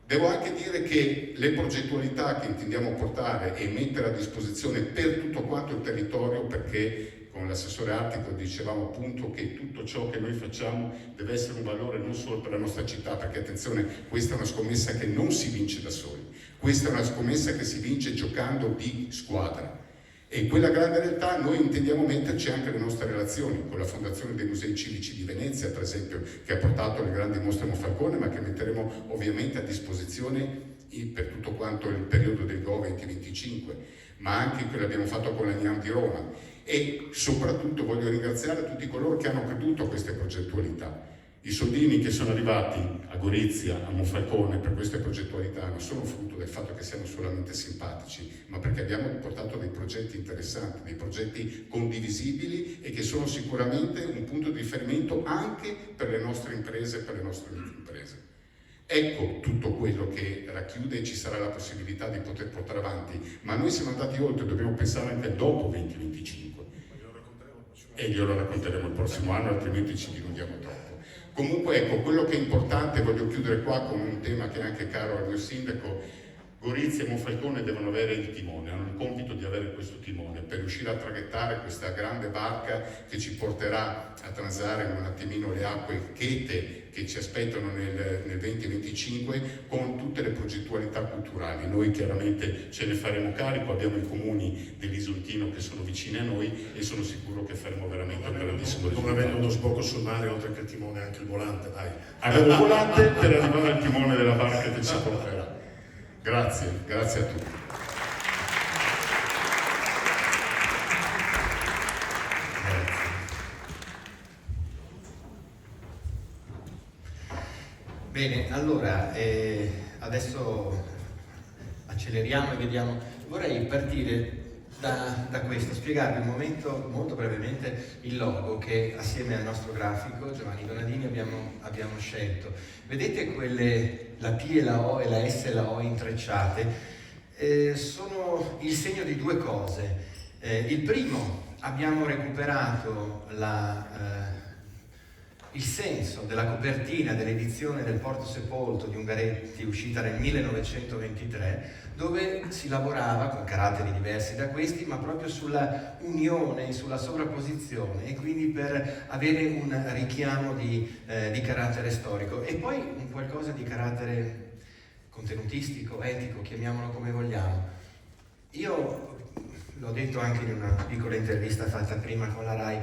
Devo anche dire che le progettualità che intendiamo portare e mettere a disposizione per tutto quanto il territorio, perché con l'assessore Artico dicevamo appunto che tutto ciò che noi facciamo deve essere un valore non solo per la nostra città, perché attenzione, questa è una scommessa che non si vince da soli, questa è una scommessa che si vince giocando di squadra. E in quella grande realtà noi intendiamo metterci anche le nostre relazioni con la Fondazione dei Musei Civici di Venezia, per esempio, che ha portato le grandi mostre Monfalcone, ma che metteremo ovviamente a disposizione per tutto quanto il periodo del Go 2025, ma anche quello che abbiamo fatto con la NIAM di Roma. E soprattutto voglio ringraziare tutti coloro che hanno creduto a queste progettualità. I soldini che sono arrivati a Gorizia, a Monfalcone per queste progettualità non sono frutto del fatto che siamo solamente simpatici, ma perché abbiamo portato dei progetti interessanti, dei progetti condivisibili e che sono sicuramente un punto di riferimento anche per le nostre imprese, per le nostre imprese. Ecco tutto quello che racchiude, e ci sarà la possibilità di poter portare avanti, ma noi siamo andati oltre, dobbiamo pensare anche dopo 2025 e glielo racconteremo il prossimo anno, altrimenti ci dilunghiamo troppo. Comunque ecco, quello che è importante, voglio chiudere qua con un tema che è anche caro al mio sindaco. Gorizia e Monfalcone devono avere il timone, hanno il compito di avere questo timone per riuscire a traghettare questa grande barca che ci porterà a transare un attimino le acque chete che ci aspettano nel 2025 con tutte le progettualità culturali. Noi chiaramente ce ne faremo carico, abbiamo i comuni dell'Isoltino che sono vicini a noi e sono sicuro che faremo veramente un grandissimo risultato. Non avendo uno sbocco sul mare, oltre che il timone anche il volante, dai. Abbiamo il volante per arrivare al timone della barca che ci porterà. Grazie, grazie a tutti. Bene, allora, adesso acceleriamo e vediamo. Vorrei partire da questo, spiegarvi un momento molto brevemente il logo che assieme al nostro grafico Giovanni Donadini abbiamo scelto. Vedete quelle, la P e la O e la S e la O intrecciate, sono il segno di due cose. Il primo, abbiamo recuperato il senso della copertina dell'edizione del Porto Sepolto di Ungaretti uscita nel 1923, dove si lavorava con caratteri diversi da questi, ma proprio sulla unione, sulla sovrapposizione, e quindi per avere un richiamo di carattere storico e poi un qualcosa di carattere contenutistico, etico, chiamiamolo come vogliamo. Io l'ho detto anche in una piccola intervista fatta prima con la RAI,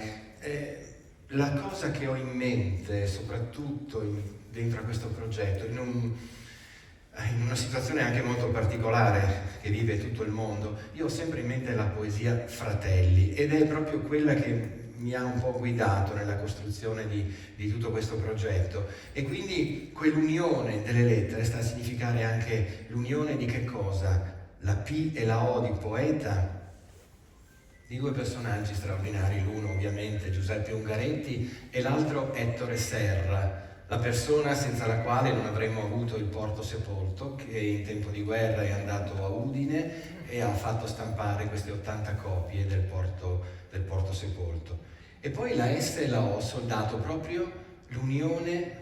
la cosa che ho in mente, soprattutto dentro a questo progetto, in una situazione anche molto particolare che vive tutto il mondo, io ho sempre in mente la poesia Fratelli, ed è proprio quella che mi ha un po' guidato nella costruzione di tutto questo progetto. E quindi quell'unione delle lettere sta a significare anche l'unione di che cosa? La P e la O di poeta, di due personaggi straordinari, l'uno ovviamente Giuseppe Ungaretti e l'altro Ettore Serra, la persona senza la quale non avremmo avuto il Porto Sepolto, che in tempo di guerra è andato a Udine e ha fatto stampare queste 80 copie del Porto Sepolto. E poi la S e la O, soldato, proprio l'unione,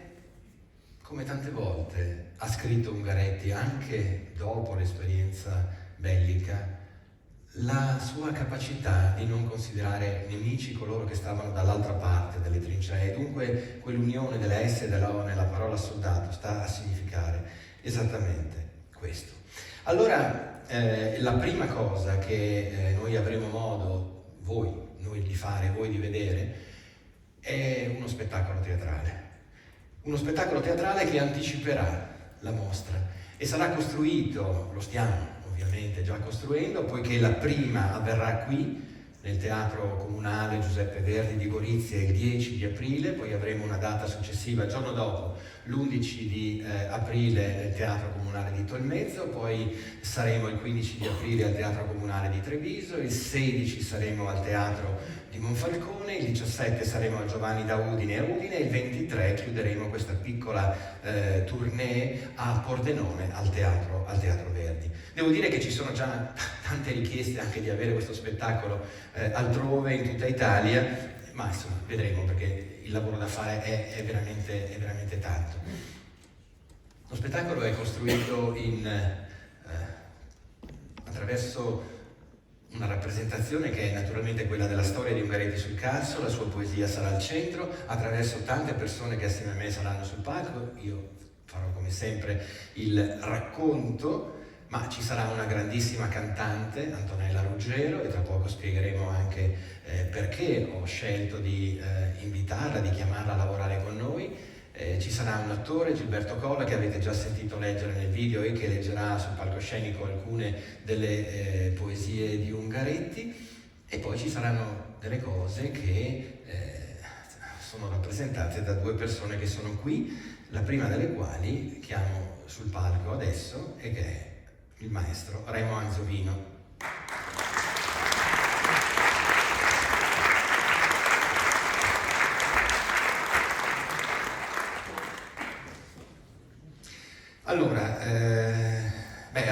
come tante volte ha scritto Ungaretti anche dopo l'esperienza bellica, la sua capacità di non considerare nemici coloro che stavano dall'altra parte delle trincee. Dunque quell'unione della S e della O nella parola soldato sta a significare esattamente questo. Allora, la prima cosa che noi avremo modo, noi di fare, voi di vedere, è uno spettacolo teatrale. Uno spettacolo teatrale che anticiperà la mostra e sarà costruito, lo stiamo ovviamente già costruendo, poiché la prima avverrà qui nel Teatro Comunale Giuseppe Verdi di Gorizia il 10 di aprile, poi avremo una data successiva il giorno dopo, l'11 di aprile nel Teatro Comunale di Tolmezzo, poi saremo il 15 di aprile al Teatro Comunale di Treviso, il 16 saremo al Teatro di Monfalcone, il 17 saremo al Giovanni da Udine a Udine e il 23 chiuderemo questa piccola tournée a Pordenone al Teatro Verdi. Devo dire che ci sono già tante richieste anche di avere questo spettacolo altrove in tutta Italia, ma insomma vedremo, perché il lavoro da fare è veramente tanto. Lo spettacolo è costruito attraverso una rappresentazione che è naturalmente quella della storia di Ungaretti sul Carso, la sua poesia sarà al centro, attraverso tante persone che assieme a me saranno sul palco. Io farò come sempre il racconto, ma ci sarà una grandissima cantante, Antonella Ruggero, e tra poco spiegheremo anche perché ho scelto di invitarla, di chiamarla a lavorare con noi. Ci sarà un attore, Gilberto Colla, che avete già sentito leggere nel video e che leggerà sul palcoscenico alcune delle poesie di Ungaretti, e poi ci saranno delle cose che sono rappresentate da due persone che sono qui, la prima delle quali chiamo sul palco adesso e che è il maestro Remo Anzovino.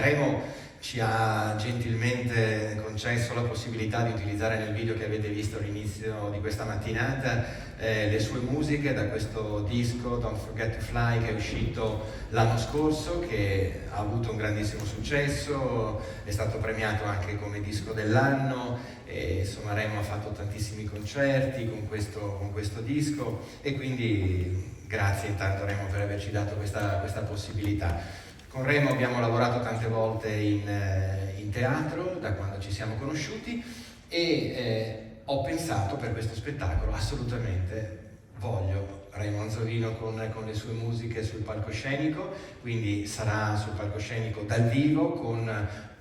Remo ci ha gentilmente concesso la possibilità di utilizzare nel video che avete visto all'inizio di questa mattinata le sue musiche da questo disco Don't Forget to Fly, che è uscito l'anno scorso, che ha avuto un grandissimo successo, è stato premiato anche come disco dell'anno, e insomma Remo ha fatto tantissimi concerti con questo disco, e quindi grazie intanto Remo per averci dato questa possibilità. Con Remo abbiamo lavorato tante volte in teatro da quando ci siamo conosciuti, e ho pensato per questo spettacolo assolutamente voglio Remo Anzovino con le sue musiche sul palcoscenico, quindi sarà sul palcoscenico dal vivo con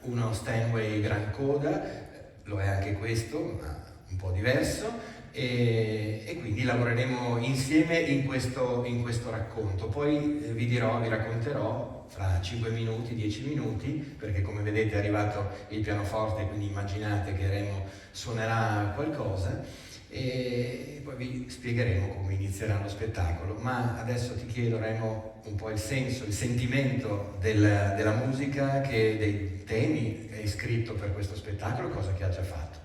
uno Steinway Gran Coda, lo è anche questo, ma un po' diverso, e quindi lavoreremo insieme in questo racconto. Poi vi racconterò fra 5 minuti, 10 minuti, perché come vedete è arrivato il pianoforte, quindi immaginate che Remo suonerà qualcosa, e poi vi spiegheremo come inizierà lo spettacolo. Ma adesso ti chiedo, Remo, un po' il senso, il sentimento della musica, dei temi che hai scritto per questo spettacolo, cosa che ha già fatto.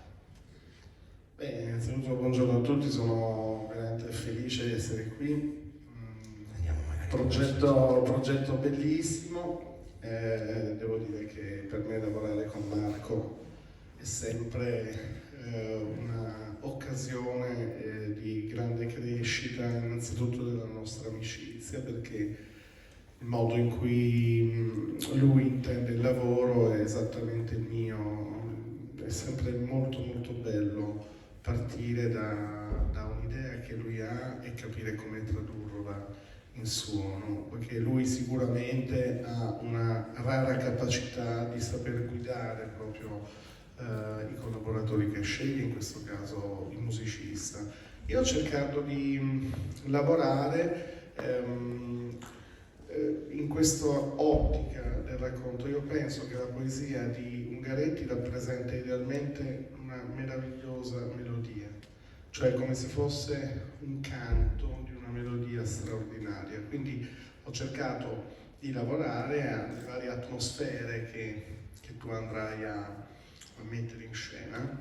Beh, innanzitutto buongiorno a tutti, sono veramente felice di essere qui. Progetto bellissimo, devo dire che per me lavorare con Marco è sempre un'occasione di grande crescita, innanzitutto della nostra amicizia, perché il modo in cui lui intende il lavoro è esattamente il mio, è sempre molto molto bello partire da un'idea che lui ha e capire come tradurla in suono, perché lui sicuramente ha una rara capacità di saper guidare proprio i collaboratori che sceglie, in questo caso il musicista. Io ho cercato di lavorare in questa ottica del racconto. Io penso che la poesia di Ungaretti rappresenta idealmente una meravigliosa melodia, cioè come se fosse un canto di una melodia straordinaria. Quindi ho cercato di lavorare alle varie atmosfere che tu andrai a mettere in scena,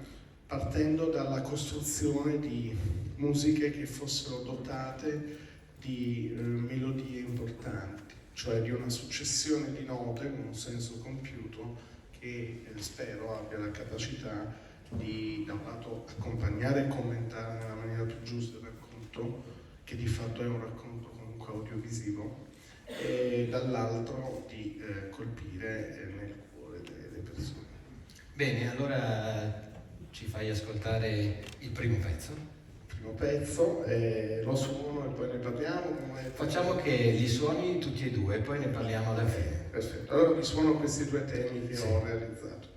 partendo dalla costruzione di musiche che fossero dotate di melodie importanti, cioè di una successione di note con un senso compiuto che spero abbia la capacità di, da un lato, accompagnare e commentare nella maniera più giusta il racconto, che di fatto è un racconto comunque audiovisivo, e dall'altro di colpire nel cuore delle persone. Bene, allora ci fai ascoltare il primo pezzo? Lo suono e poi ne parliamo. Facciamo che li suoni tutti e due e poi ne parliamo alla fine. Perfetto, allora vi suono questi due temi che ho realizzato.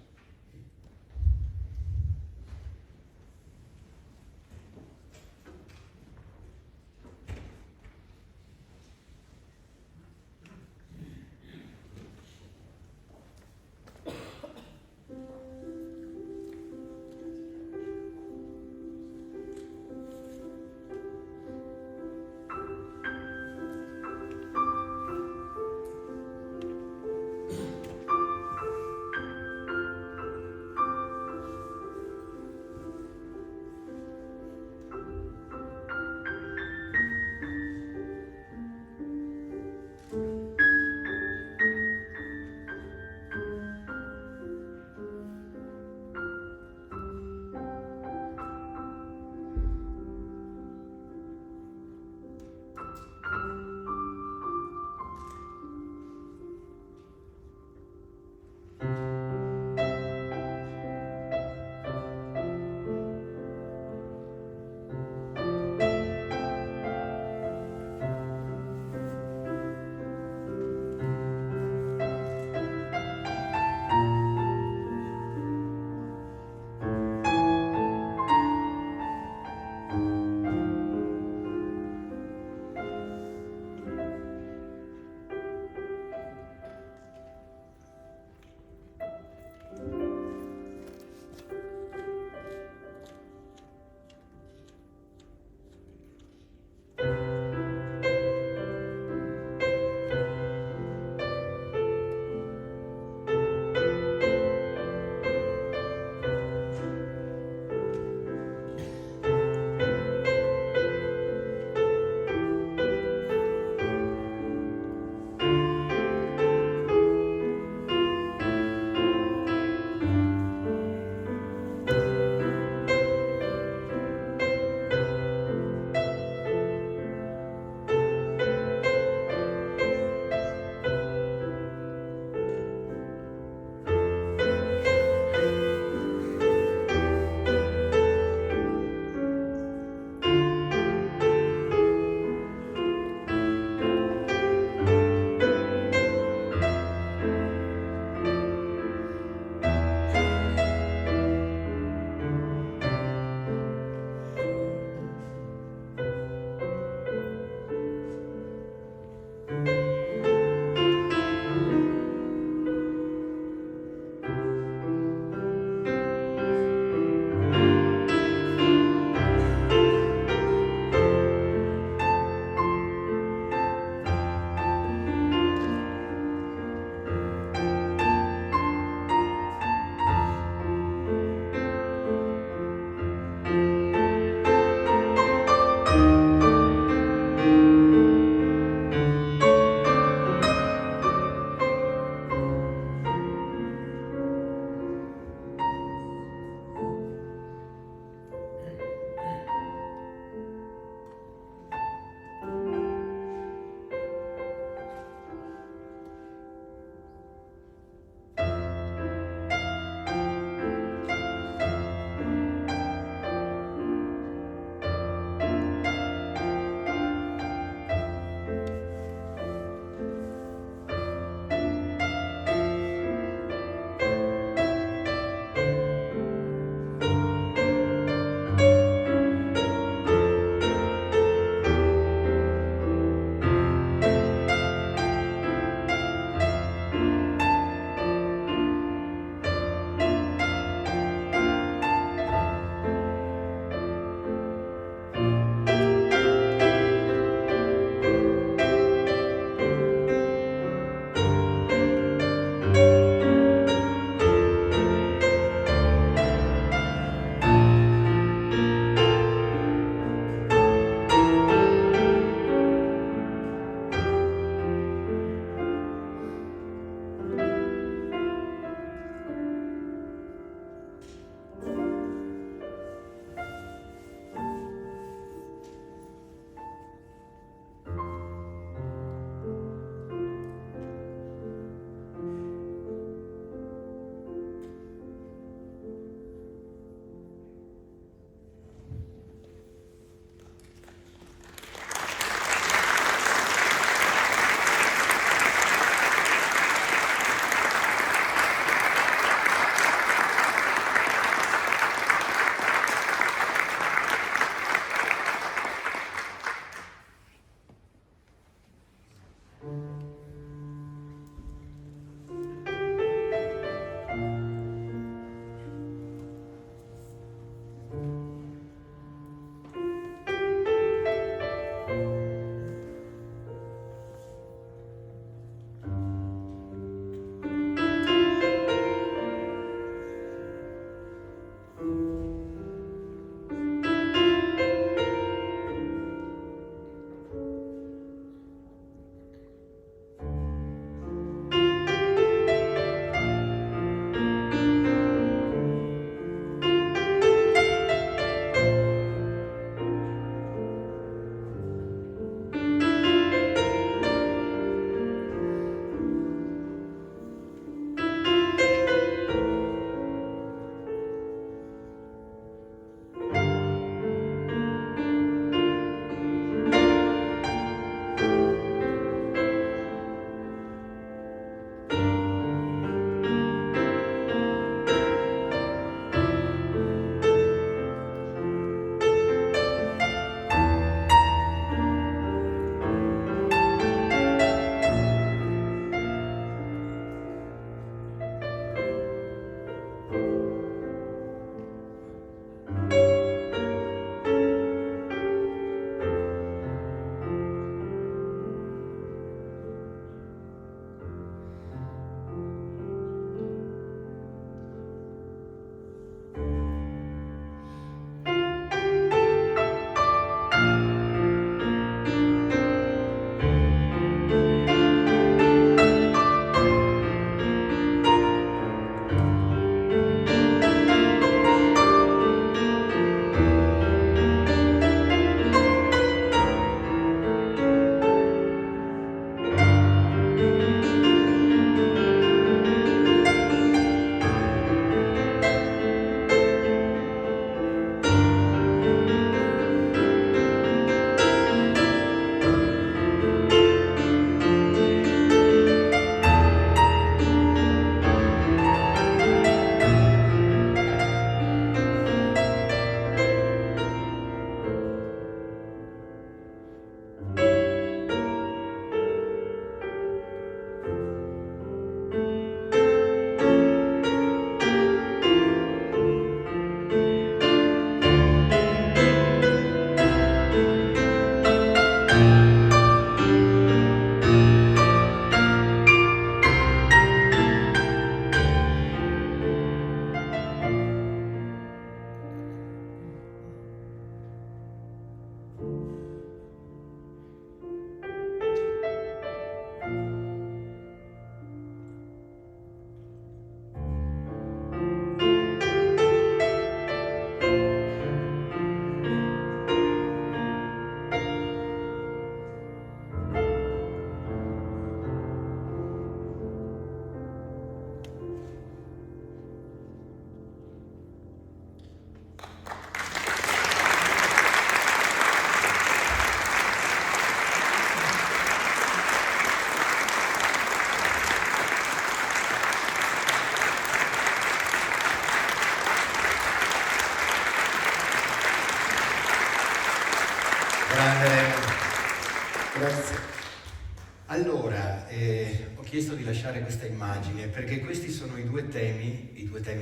chiesto di lasciare questa immagine perché questi sono i due temi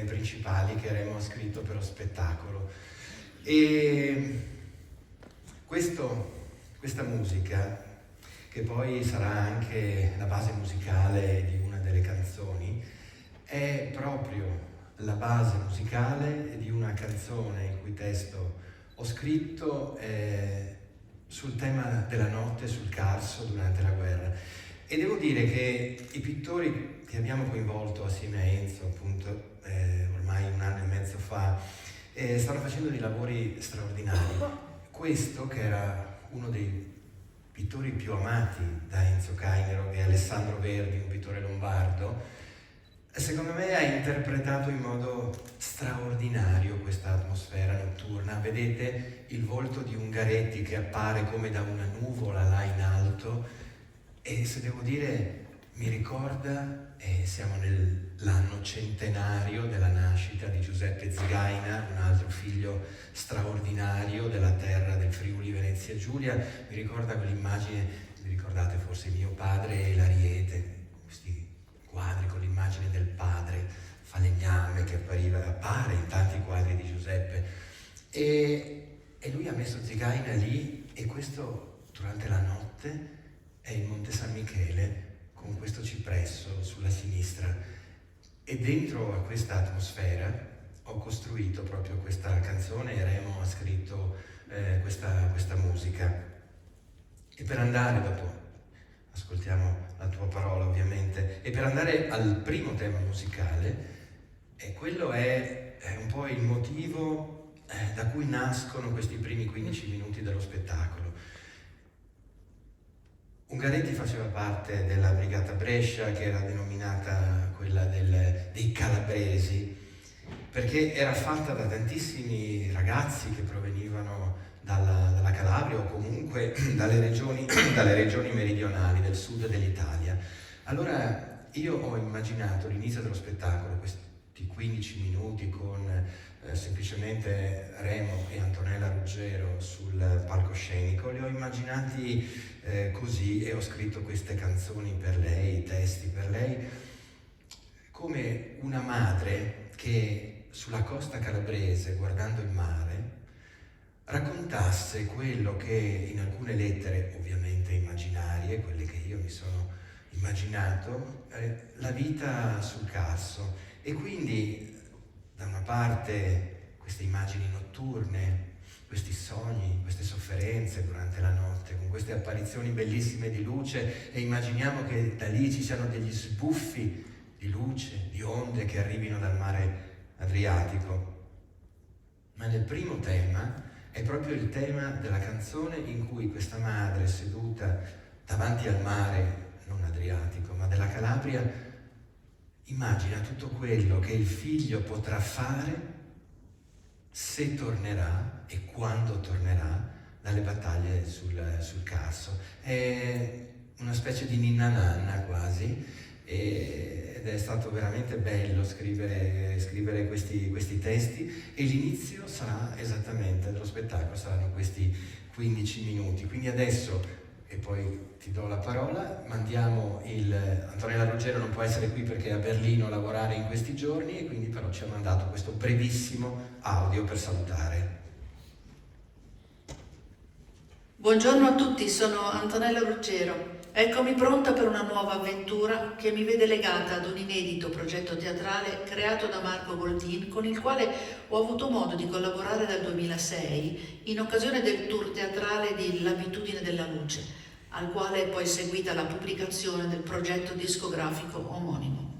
principali che Remo ha scritto per lo spettacolo. E questa musica, che poi sarà anche la base musicale di una delle canzoni, è proprio la base musicale di una canzone il cui testo ho scritto sul tema della notte sul Carso durante la guerra. E devo dire che i pittori che abbiamo coinvolto assieme a Enzo, appunto, ormai 1 anno e mezzo fa, stanno facendo dei lavori straordinari. Questo, che era uno dei pittori più amati da Enzo Cainero, che è Alessandro Verdi, un pittore lombardo, secondo me ha interpretato in modo straordinario questa atmosfera notturna. Vedete il volto di Ungaretti che appare come da una nuvola là in alto, e se devo dire mi ricorda, siamo nell'anno centenario della nascita di Giuseppe Zigaina, un altro figlio straordinario della terra del Friuli Venezia Giulia. Mi ricorda quell'immagine, vi ricordate forse Mio padre e l'Ariete, questi quadri con l'immagine del padre falegname che appare in tanti quadri di Giuseppe, e lui ha messo Zigaina lì, e questo durante la notte è il Monte San Michele con questo cipresso sulla sinistra, e dentro a questa atmosfera ho costruito proprio questa canzone, e Remo ha scritto questa musica. E per andare, dopo ascoltiamo la tua parola ovviamente, e per andare al primo tema musicale, quello è un po' il motivo da cui nascono questi primi 15 minuti dello spettacolo. Ungaretti faceva parte della Brigata Brescia, che era denominata quella dei calabresi, perché era fatta da tantissimi ragazzi che provenivano dalla Calabria o comunque dalle regioni meridionali del sud dell'Italia. Allora io ho immaginato l'inizio dello spettacolo, questi 15 minuti con semplicemente Remo e Antonella Ruggero sul palcoscenico, li ho immaginati così, e ho scritto queste canzoni per lei, i testi per lei, come una madre che sulla costa calabrese, guardando il mare, raccontasse quello che in alcune lettere, ovviamente immaginarie, quelle che io mi sono immaginato, la vita sul Carso. E quindi da una parte queste immagini notturne, questi sogni, queste sofferenze durante la notte, con queste apparizioni bellissime di luce, e immaginiamo che da lì ci siano degli sbuffi di luce, di onde che arrivino dal mare Adriatico. Ma nel primo tema è proprio il tema della canzone in cui questa madre seduta davanti al mare, non Adriatico, ma della Calabria, immagina tutto quello che il figlio potrà fare se tornerà e quando tornerà dalle battaglie sul Carso. È una specie di ninna nanna quasi, ed è stato veramente bello scrivere questi testi, e l'inizio sarà esattamente dello spettacolo, saranno questi 15 minuti. Quindi adesso, e poi ti do la parola, mandiamo Antonella Ruggero non può essere qui perché è a Berlino a lavorare in questi giorni, e quindi però ci ha mandato questo brevissimo audio per salutare. Buongiorno a tutti, sono Antonella Ruggero. Eccomi pronta per una nuova avventura che mi vede legata ad un inedito progetto teatrale creato da Marco Goldin, con il quale ho avuto modo di collaborare dal 2006 in occasione del tour teatrale di L'abitudine della luce, al quale è poi seguita la pubblicazione del progetto discografico omonimo.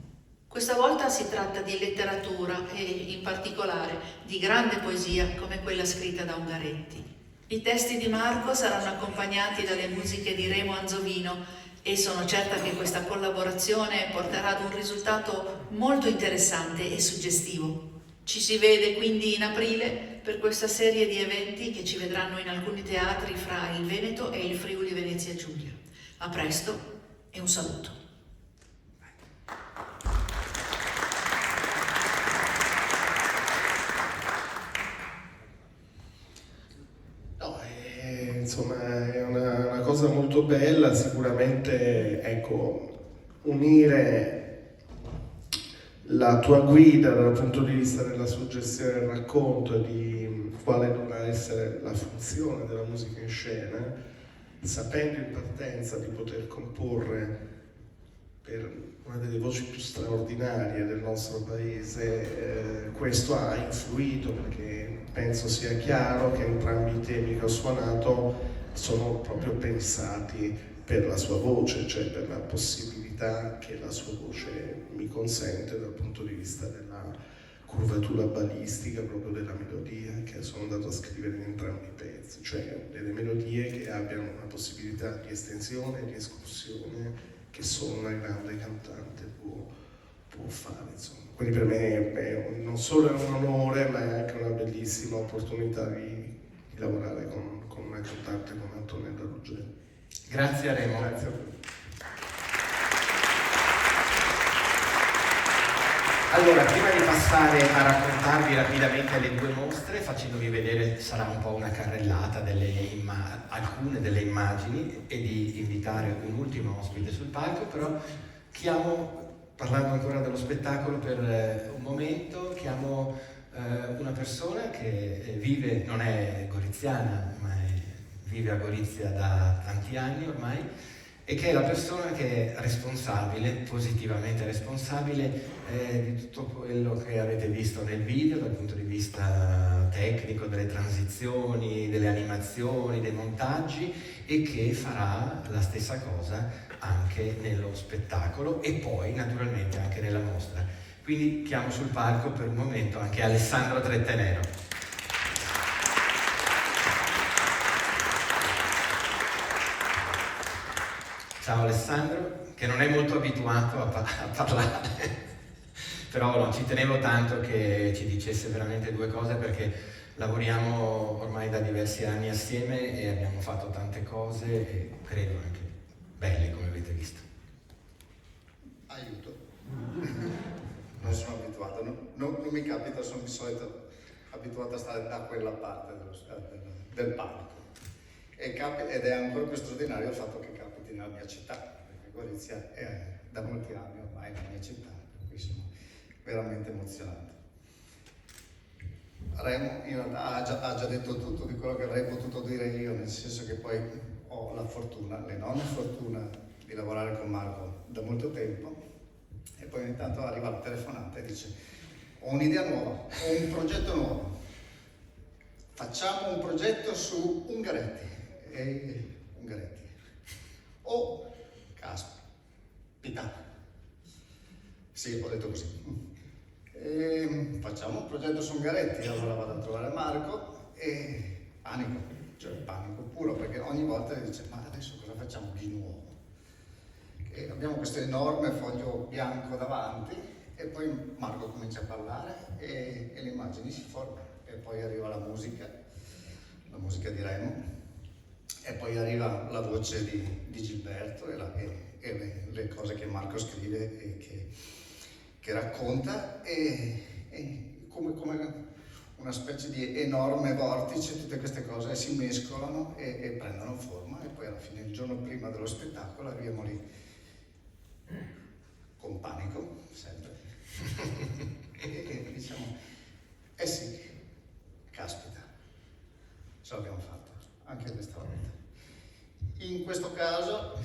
Questa volta si tratta di letteratura e in particolare di grande poesia come quella scritta da Ungaretti. I testi di Marco saranno accompagnati dalle musiche di Remo Anzovino, e sono certa che questa collaborazione porterà ad un risultato molto interessante e suggestivo. Ci si vede quindi in aprile per questa serie di eventi che ci vedranno in alcuni teatri fra il Veneto e il Friuli Venezia Giulia. A presto e un saluto. Insomma, è una cosa molto bella, sicuramente, ecco, unire la tua guida dal punto di vista della suggestione del racconto e di quale dovrà essere la funzione della musica in scena, sapendo in partenza di poter comporre per una delle voci più straordinarie del nostro paese, questo ha influito, perché penso sia chiaro che entrambi i temi che ho suonato sono proprio pensati per la sua voce, cioè per la possibilità che la sua voce mi consente dal punto di vista della curvatura balistica, proprio della melodia, che sono andato a scrivere in entrambi i pezzi, cioè delle melodie che abbiano una possibilità di estensione e di escursione che solo una grande cantante può fare, insomma. Quindi per me non solo è un onore, ma è anche una bellissima opportunità di lavorare con una cantante come Antonella Ruggero. Grazie a Remo. Grazie a voi. Allora, prima di passare a raccontarvi rapidamente le due mostre, facendovi vedere, sarà un po' una carrellata alcune delle immagini, e di invitare un ultimo ospite sul palco, però parlando ancora dello spettacolo per un momento, chiamo una persona che vive, non è goriziana, ma vive a Gorizia da tanti anni ormai, e che è la persona che è responsabile, positivamente responsabile, di tutto quello che avete visto nel video dal punto di vista tecnico, delle transizioni, delle animazioni, dei montaggi, e che farà la stessa cosa anche nello spettacolo e poi naturalmente anche nella mostra. Quindi chiamo sul palco per un momento anche Alessandro Trettenero. Ciao Alessandro, che non è molto abituato a parlare, però no, ci tenevo tanto che ci dicesse veramente due cose, perché lavoriamo ormai da diversi anni assieme e abbiamo fatto tante cose, e credo anche belle, come avete visto. Aiuto. Non sono abituato, non mi capita, sono di solito abituato a stare da quella parte del palco. Ed è ancora più straordinario il fatto che capiti nella mia città, perché Gorizia è da molti anni ormai la mia città, per cui sono veramente emozionato. Remo in realtà ha già detto tutto di quello che avrei potuto dire io, nel senso che poi ho la fortuna, l'enorme fortuna di lavorare con Marco da molto tempo, e poi ogni tanto arriva la telefonata e dice: ho un'idea nuova, ho un progetto nuovo, facciamo un progetto su Ungaretti. E Ungaretti. Oh, caspita. Sì, ho detto così. Facciamo un progetto su Ungaretti. Allora vado a trovare Marco e panico, cioè panico puro, perché ogni volta dice: ma adesso cosa facciamo di nuovo? E abbiamo questo enorme foglio bianco davanti, e poi Marco comincia a parlare e le immagini si formano, e poi arriva la musica di Remo, e poi arriva la voce di Gilberto e le cose che Marco scrive e che racconta, e come una specie di enorme vortice tutte queste cose si mescolano e prendono forma, e poi alla fine, il giorno prima dello spettacolo, arriviamo lì con panico, sempre, e diciamo: eh sì, caspita, ce l'abbiamo fatta anche questa volta. In questo caso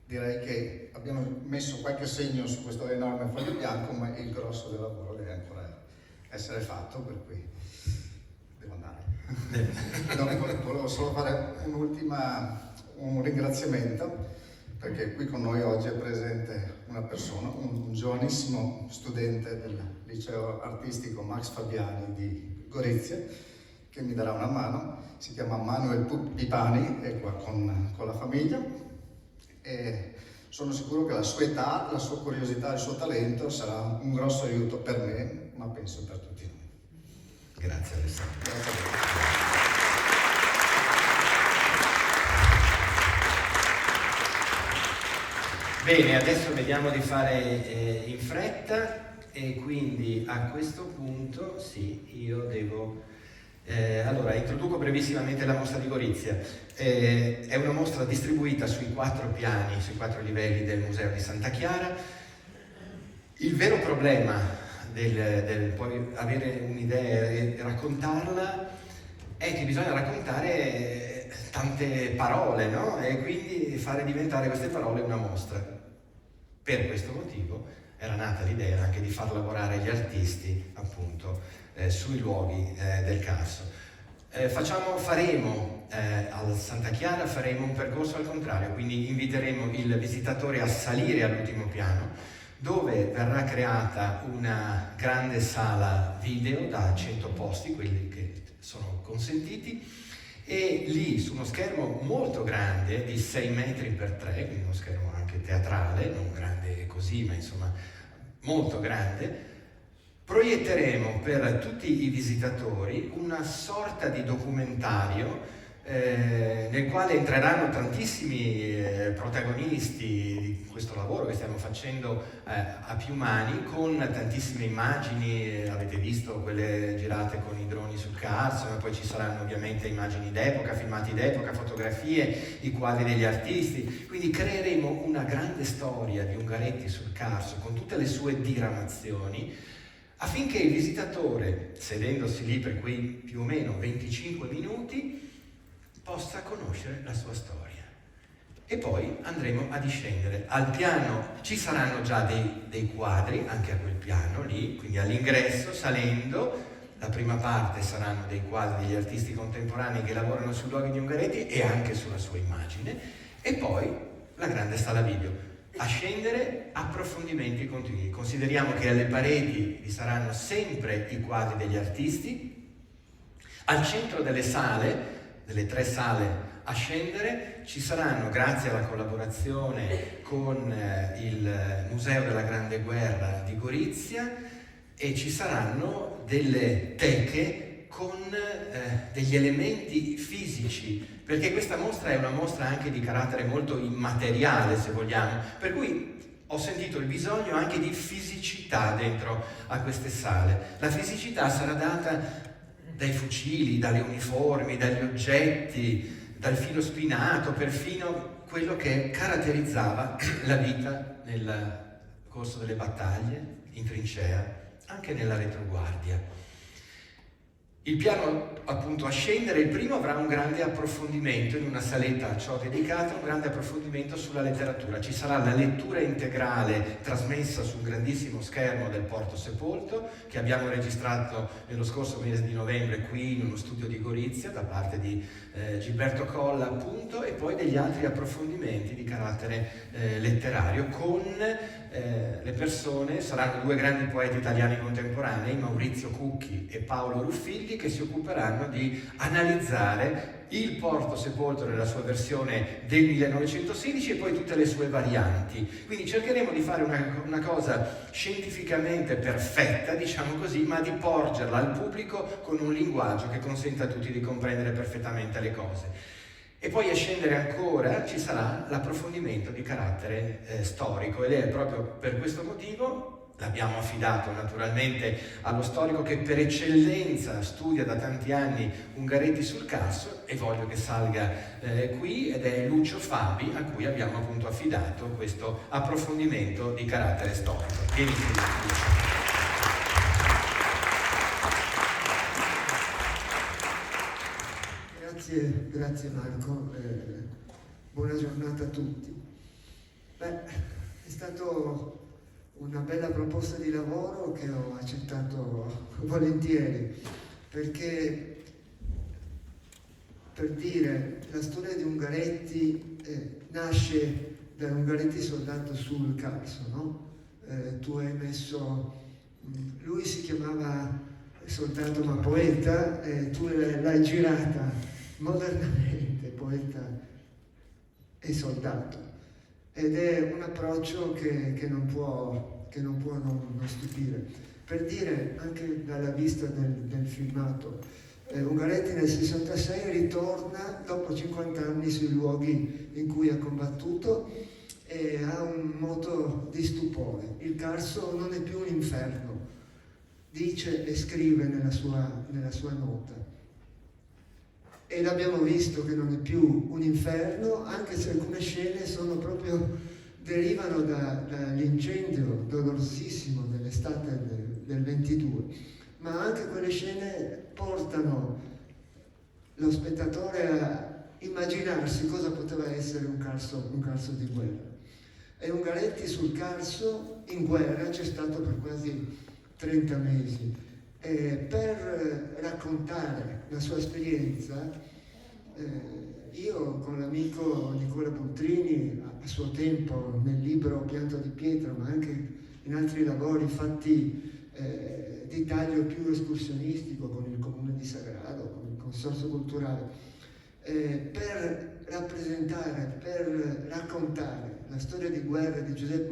direi che abbiamo messo qualche segno su questo enorme foglio bianco, ma il grosso del lavoro deve ancora essere fatto, per cui devo andare. Volevo solo fare un ringraziamento, perché qui con noi oggi è presente una persona, un giovanissimo studente del liceo artistico Max Fabiani di Gorizia, che mi darà una mano. Si chiama Manuel Pipani, è qua con la famiglia, e sono sicuro che la sua età, la sua curiosità, il suo talento sarà un grosso aiuto per me, ma penso per tutti noi. Grazie Alessandro. Grazie a voi. Bene, adesso vediamo di fare in fretta, e quindi a questo punto sì, io devo Allora, introduco brevissimamente la mostra di Gorizia. È una mostra distribuita sui 4 piani, sui 4 livelli del Museo di Santa Chiara. Il vero problema del poi avere un'idea e raccontarla è che bisogna raccontare tante parole, no? E quindi fare diventare queste parole una mostra. Per questo motivo era nata l'idea anche di far lavorare gli artisti, appunto, sui luoghi del Carso. Faremo al Santa Chiara un percorso al contrario, quindi inviteremo il visitatore a salire all'ultimo piano, dove verrà creata una grande sala video da 100 posti, quelli che sono consentiti, e lì su uno schermo molto grande di 6 metri per 3, quindi uno schermo anche teatrale, non grande così, ma insomma molto grande, proietteremo per tutti i visitatori una sorta di documentario nel quale entreranno tantissimi protagonisti di questo lavoro che stiamo facendo a più mani, con tantissime immagini. Avete visto quelle girate con i droni sul Carso, ma poi ci saranno ovviamente immagini d'epoca, filmati d'epoca, fotografie, i quadri degli artisti. Quindi creeremo una grande storia di Ungaretti sul Carso con tutte le sue diramazioni, affinché il visitatore, sedendosi lì per quei più o meno 25 minuti, possa conoscere la sua storia. E poi andremo a discendere. Al piano ci saranno già dei quadri, anche a quel piano lì, quindi all'ingresso, salendo, la prima parte saranno dei quadri degli artisti contemporanei che lavorano sui luoghi di Ungaretti e anche sulla sua immagine, e poi la grande sala video. A scendere, approfondimenti continui. Consideriamo che alle pareti vi saranno sempre i quadri degli artisti. Al centro delle sale, delle 3 sale a scendere, ci saranno, grazie alla collaborazione con il Museo della Grande Guerra di Gorizia, e ci saranno delle teche con degli elementi fisici, perché questa mostra è una mostra anche di carattere molto immateriale, se vogliamo, per cui ho sentito il bisogno anche di fisicità dentro a queste sale. La fisicità sarà data dai fucili, dalle uniformi, dagli oggetti, dal filo spinato, perfino quello che caratterizzava la vita nel corso delle battaglie, in trincea, anche nella retroguardia. Il piano appunto a scendere, il primo avrà un grande approfondimento in una saletta a ciò dedicata, un grande approfondimento sulla letteratura. Ci sarà la lettura integrale trasmessa su un grandissimo schermo del Porto Sepolto, che abbiamo registrato nello scorso mese di novembre qui in uno studio di Gorizia da parte di Gilberto Colla, appunto, e poi degli altri approfondimenti di carattere letterario con le persone. Saranno 2 grandi poeti italiani contemporanei, Maurizio Cucchi e Paolo Ruffilli, che si occuperanno di analizzare il Porto Sepolto nella sua versione del 1916 e poi tutte le sue varianti. Quindi cercheremo di fare una cosa scientificamente perfetta, diciamo così, ma di porgerla al pubblico con un linguaggio che consenta a tutti di comprendere perfettamente le cose. E poi a scendere ancora ci sarà l'approfondimento di carattere storico, ed è proprio per questo motivo l'abbiamo affidato naturalmente allo storico che per eccellenza studia da tanti anni Ungaretti sul Carso, e voglio che salga qui, ed è Lucio Fabi, a cui abbiamo appunto affidato questo approfondimento di carattere storico. Vieni qui, Lucio. Grazie Marco, buona giornata a tutti. È stato una bella proposta di lavoro che ho accettato volentieri, perché, per dire, la storia di Ungaretti nasce da Ungaretti soldato sul Carso, no? Tu hai messo, lui si chiamava soldato ma poeta, tu l'hai girata modernamente, poeta e soldato, ed è un approccio che non può non stupire. Per dire, anche dalla vista del filmato, Ungaretti nel 66 ritorna dopo 50 anni sui luoghi in cui ha combattuto e ha un moto di stupore. Il Carso non è più un inferno, dice e scrive nella sua nota. e l'abbiamo visto che non è più un inferno, anche se alcune scene derivano dall'incendio dolorosissimo dell'estate del 22, ma anche quelle scene portano lo spettatore a immaginarsi cosa poteva essere un Carso di guerra. E Ungaretti sul Carso in guerra c'è stato per quasi 30 mesi. Per raccontare la sua esperienza, io con l'amico Nicola Boldrini, a suo tempo nel libro Pianto di pietra, ma anche in altri lavori fatti di taglio più escursionistico con il Comune di Sagrado, con il Consorzio Culturale, per rappresentare, per raccontare la storia di guerra di Giuseppe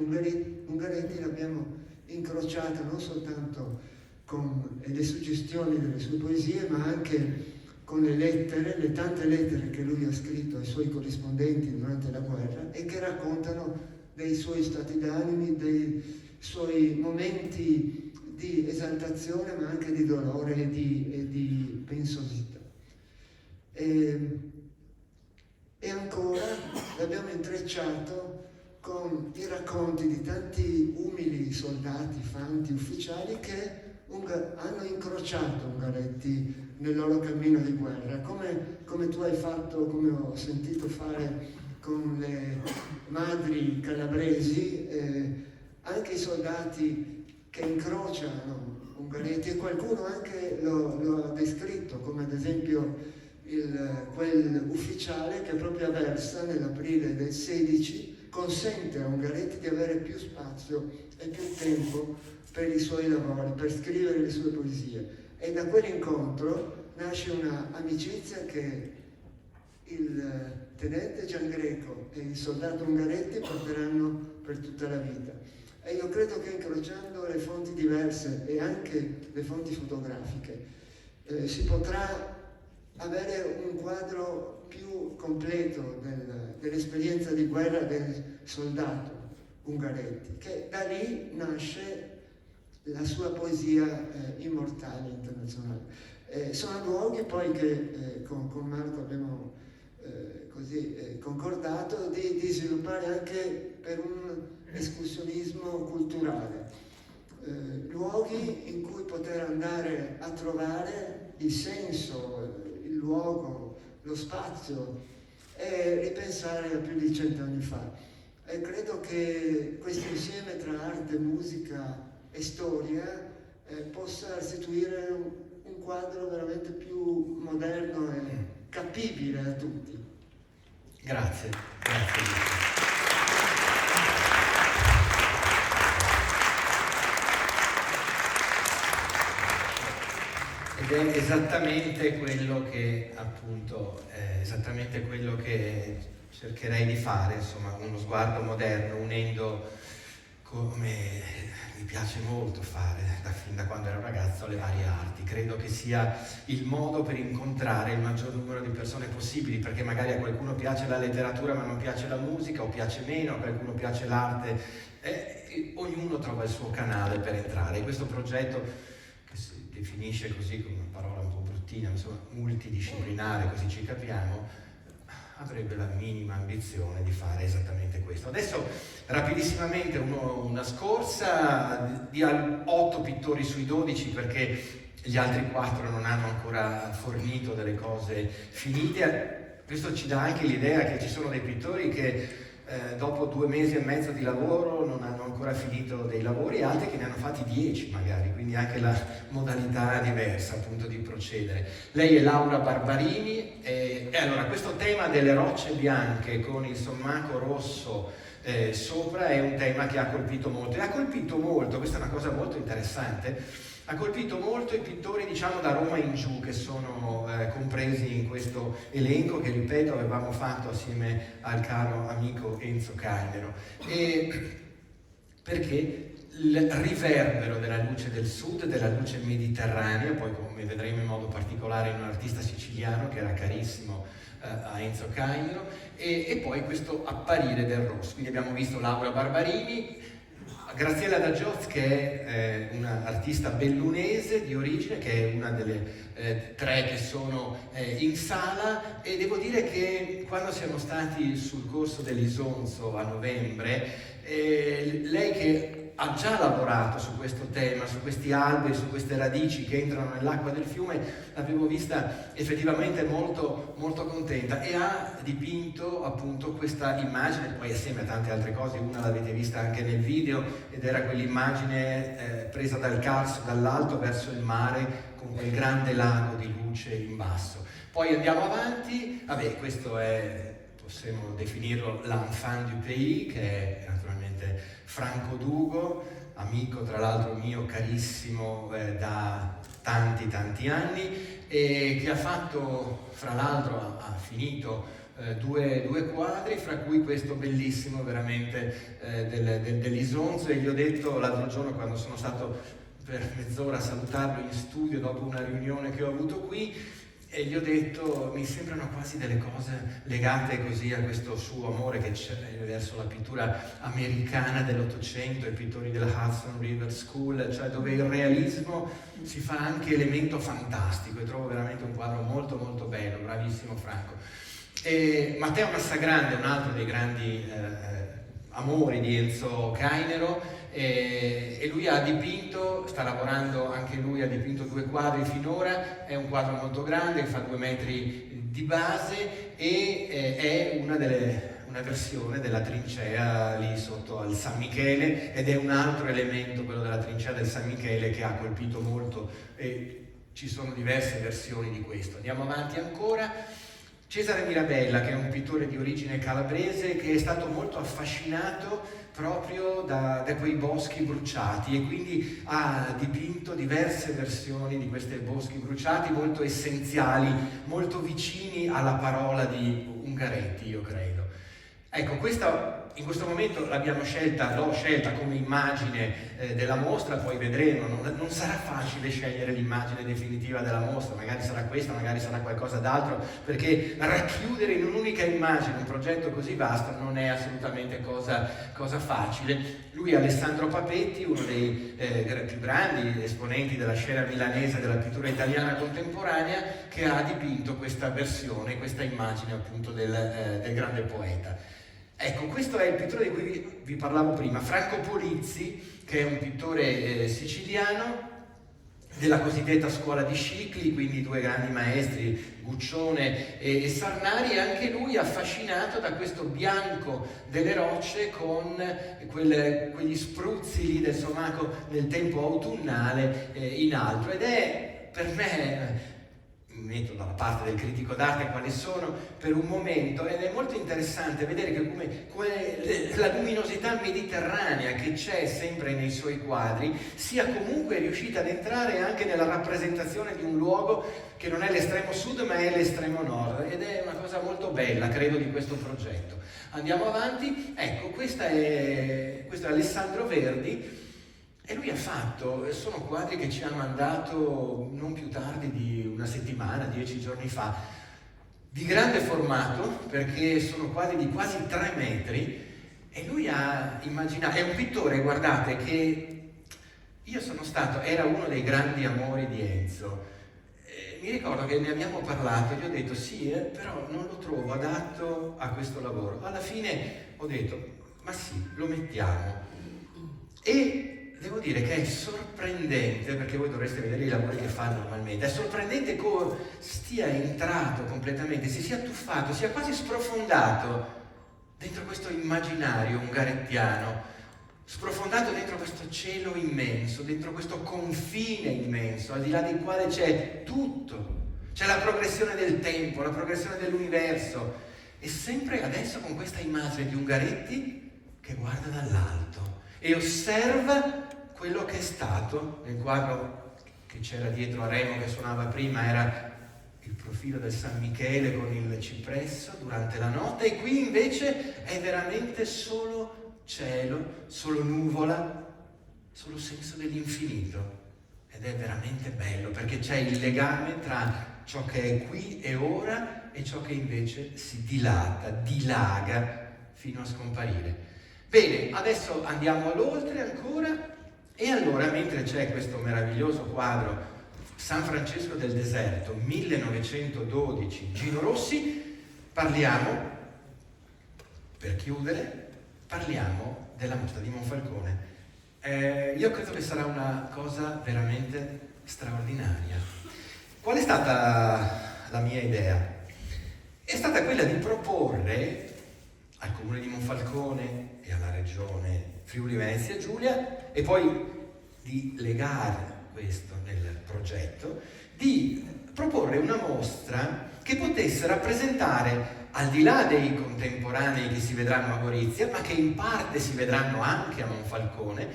Ungaretti l'abbiamo incrociata non soltanto con le suggestioni delle sue poesie, ma anche con le tante lettere che lui ha scritto ai suoi corrispondenti durante la guerra e che raccontano dei suoi stati d'animi, dei suoi momenti di esaltazione, ma anche di dolore e di pensosità. E ancora l'abbiamo intrecciato con i racconti di tanti umili soldati, fanti, ufficiali che hanno incrociato Ungaretti nel loro cammino di guerra, come tu hai fatto, come ho sentito fare con le madri calabresi, anche i soldati che incrociano Ungaretti, e qualcuno anche lo ha descritto, come ad esempio quel ufficiale che proprio a Versa nell'aprile del 16 consente a Ungaretti di avere più spazio e più tempo per i suoi lavori, per scrivere le sue poesie. E da quell'incontro nasce una amicizia che il tenente Giangreco e il soldato Ungaretti porteranno per tutta la vita. E io credo che incrociando le fonti diverse e anche le fonti fotografiche si potrà avere un quadro più completo dell'esperienza di guerra del soldato Ungaretti, che da lì nasce la sua poesia immortale internazionale. Sono luoghi poi che con Marco abbiamo concordato di sviluppare anche per un escursionismo culturale, luoghi in cui poter andare a trovare il senso, il luogo, lo spazio e ripensare a più di 100 anni fa. E credo che questo insieme tra arte, musica e storia possa restituire un quadro veramente più moderno e capibile a tutti. Grazie, grazie. Ed è esattamente quello che, appunto, esattamente quello che cercherei di fare, insomma, uno sguardo moderno, unendo, come mi piace molto fare fin da quando ero ragazzo, le varie arti. Credo che sia il modo per incontrare il maggior numero di persone possibili, perché magari a qualcuno piace la letteratura ma non piace la musica, o piace meno, a qualcuno piace l'arte, ognuno trova il suo canale per entrare. E questo progetto, che si definisce così con una parola un po' bruttina, insomma multidisciplinare, così ci capiamo, avrebbe la minima ambizione di fare esattamente questo. Adesso rapidissimamente una scorsa di 8 pittori sui 12, perché gli altri 4 non hanno ancora fornito delle cose finite. Questo ci dà anche l'idea che ci sono dei pittori che dopo 2 mesi e mezzo di lavoro non hanno ancora finito dei lavori, e altri che ne hanno fatti 10 magari, quindi anche la modalità diversa appunto di procedere. Lei è Laura Barbarini e allora questo tema delle rocce bianche con il sommaco rosso sopra è un tema che ha colpito molto, e ha colpito molto, questa è una cosa molto interessante, ha colpito molto i pittori, diciamo, da Roma in giù, che sono compresi in questo elenco che, ripeto, avevamo fatto assieme al caro amico Enzo Cainero. Perché il riverbero della luce del sud, della luce mediterranea, poi come vedremo in modo particolare in un artista siciliano che era carissimo a Enzo Cainero, e poi questo apparire del rosso. Quindi abbiamo visto Laura Barbarini, Graziella D'Agioz, che è un'artista bellunese di origine, che è una delle 3 che sono in sala, e devo dire che quando siamo stati sul corso dell'Isonzo a novembre, lei che ha già lavorato su questo tema, su questi alberi, su queste radici che entrano nell'acqua del fiume, l'avevo vista effettivamente molto, molto contenta, e ha dipinto appunto questa immagine, poi assieme a tante altre cose, una l'avete vista anche nel video, ed era quell'immagine presa dal Carso dall'alto verso il mare, con quel grande lago di luce in basso. Poi andiamo avanti, vabbè, questo è, possiamo definirlo l'enfant du pays, che è naturalmente Franco Dugo, amico tra l'altro mio carissimo da tanti anni, e che ha fatto, fra l'altro ha finito due quadri, fra cui questo bellissimo veramente dell'Isonzo, e gli ho detto l'altro giorno, quando sono stato per mezz'ora a salutarlo in studio dopo una riunione che ho avuto qui, e gli ho detto, mi sembrano quasi delle cose legate così a questo suo amore che c'è verso la pittura americana dell'Ottocento, i pittori della Hudson River School, cioè dove il realismo si fa anche elemento fantastico, e trovo veramente un quadro molto molto bello, bravissimo Franco. E Matteo Massagrande, un altro dei grandi amori di Enzo Cainero, e lui ha dipinto, sta lavorando anche lui, ha dipinto 2 quadri finora, è un quadro molto grande, fa 2 metri di base, e è una versione della trincea lì sotto al San Michele, ed è un altro elemento, quello della trincea del San Michele, che ha colpito molto, e ci sono diverse versioni di questo. Andiamo avanti ancora. Cesare Mirabella, che è un pittore di origine calabrese, che è stato molto affascinato proprio da quei boschi bruciati, e quindi ha dipinto diverse versioni di questi boschi bruciati, molto essenziali, molto vicini alla parola di Ungaretti, io credo. Ecco, questa in questo momento l'ho scelta come immagine della mostra, poi vedremo, non sarà facile scegliere l'immagine definitiva della mostra, magari sarà questa, magari sarà qualcosa d'altro, perché racchiudere in un'unica immagine un progetto così vasto non è assolutamente cosa facile. Lui è Alessandro Papetti, uno dei più grandi esponenti della scena milanese della pittura italiana contemporanea, che ha dipinto questa versione, questa immagine appunto del grande poeta. Ecco, questo è il pittore di cui vi parlavo prima, Franco Polizzi, che è un pittore siciliano della cosiddetta scuola di Scicli, quindi 2 grandi maestri, Guccione e Sarnari, e anche lui affascinato da questo bianco delle rocce con quegli spruzzi lì del somaco nel tempo autunnale in alto, ed è per me, metto dalla parte del critico d'arte quali sono per un momento, ed è molto interessante vedere che come la luminosità mediterranea che c'è sempre nei suoi quadri sia comunque riuscita ad entrare anche nella rappresentazione di un luogo che non è l'estremo sud ma è l'estremo nord, ed è una cosa molto bella, credo, di questo progetto. Andiamo avanti. Ecco, questo è Alessandro Verdi, e lui ha fatto, sono quadri che ci ha mandato non più tardi di una settimana, 10 giorni fa, di grande formato, perché sono quadri di quasi 3 metri, e lui ha immaginato, è un pittore, guardate, che era uno dei grandi amori di Enzo. Mi ricordo che ne abbiamo parlato, gli ho detto sì, però non lo trovo adatto a questo lavoro. Alla fine ho detto, ma sì, lo mettiamo. E devo dire che è sorprendente, perché voi dovreste vedere i lavori che fa normalmente, è sorprendente come stia entrato completamente, si sia tuffato, sia quasi sprofondato dentro questo immaginario ungarettiano, sprofondato dentro questo cielo immenso, dentro questo confine immenso, al di là del quale c'è tutto, c'è la progressione del tempo, la progressione dell'universo, e sempre adesso con questa immagine di Ungaretti che guarda dall'alto e osserva quello che è stato. Nel quadro che c'era dietro a Remo che suonava prima era il profilo del San Michele con il cipresso durante la notte, e qui invece è veramente solo cielo, solo nuvola, solo senso dell'infinito, ed è veramente bello perché c'è il legame tra ciò che è qui e ora e ciò che invece si dilata, dilaga fino a scomparire. Bene, adesso andiamo all'oltre ancora, e allora mentre c'è questo meraviglioso quadro San Francesco del Deserto 1912 Gino Rossi, parliamo, per chiudere, parliamo della mostra di Monfalcone. Io credo che sarà una cosa veramente straordinaria. Qual è stata la mia idea? È stata quella di proporre al Comune di Monfalcone e alla Regione Friuli Venezia Giulia, e poi di legare questo nel progetto, di proporre una mostra che potesse rappresentare, al di là dei contemporanei che si vedranno a Gorizia, ma che in parte si vedranno anche a Monfalcone,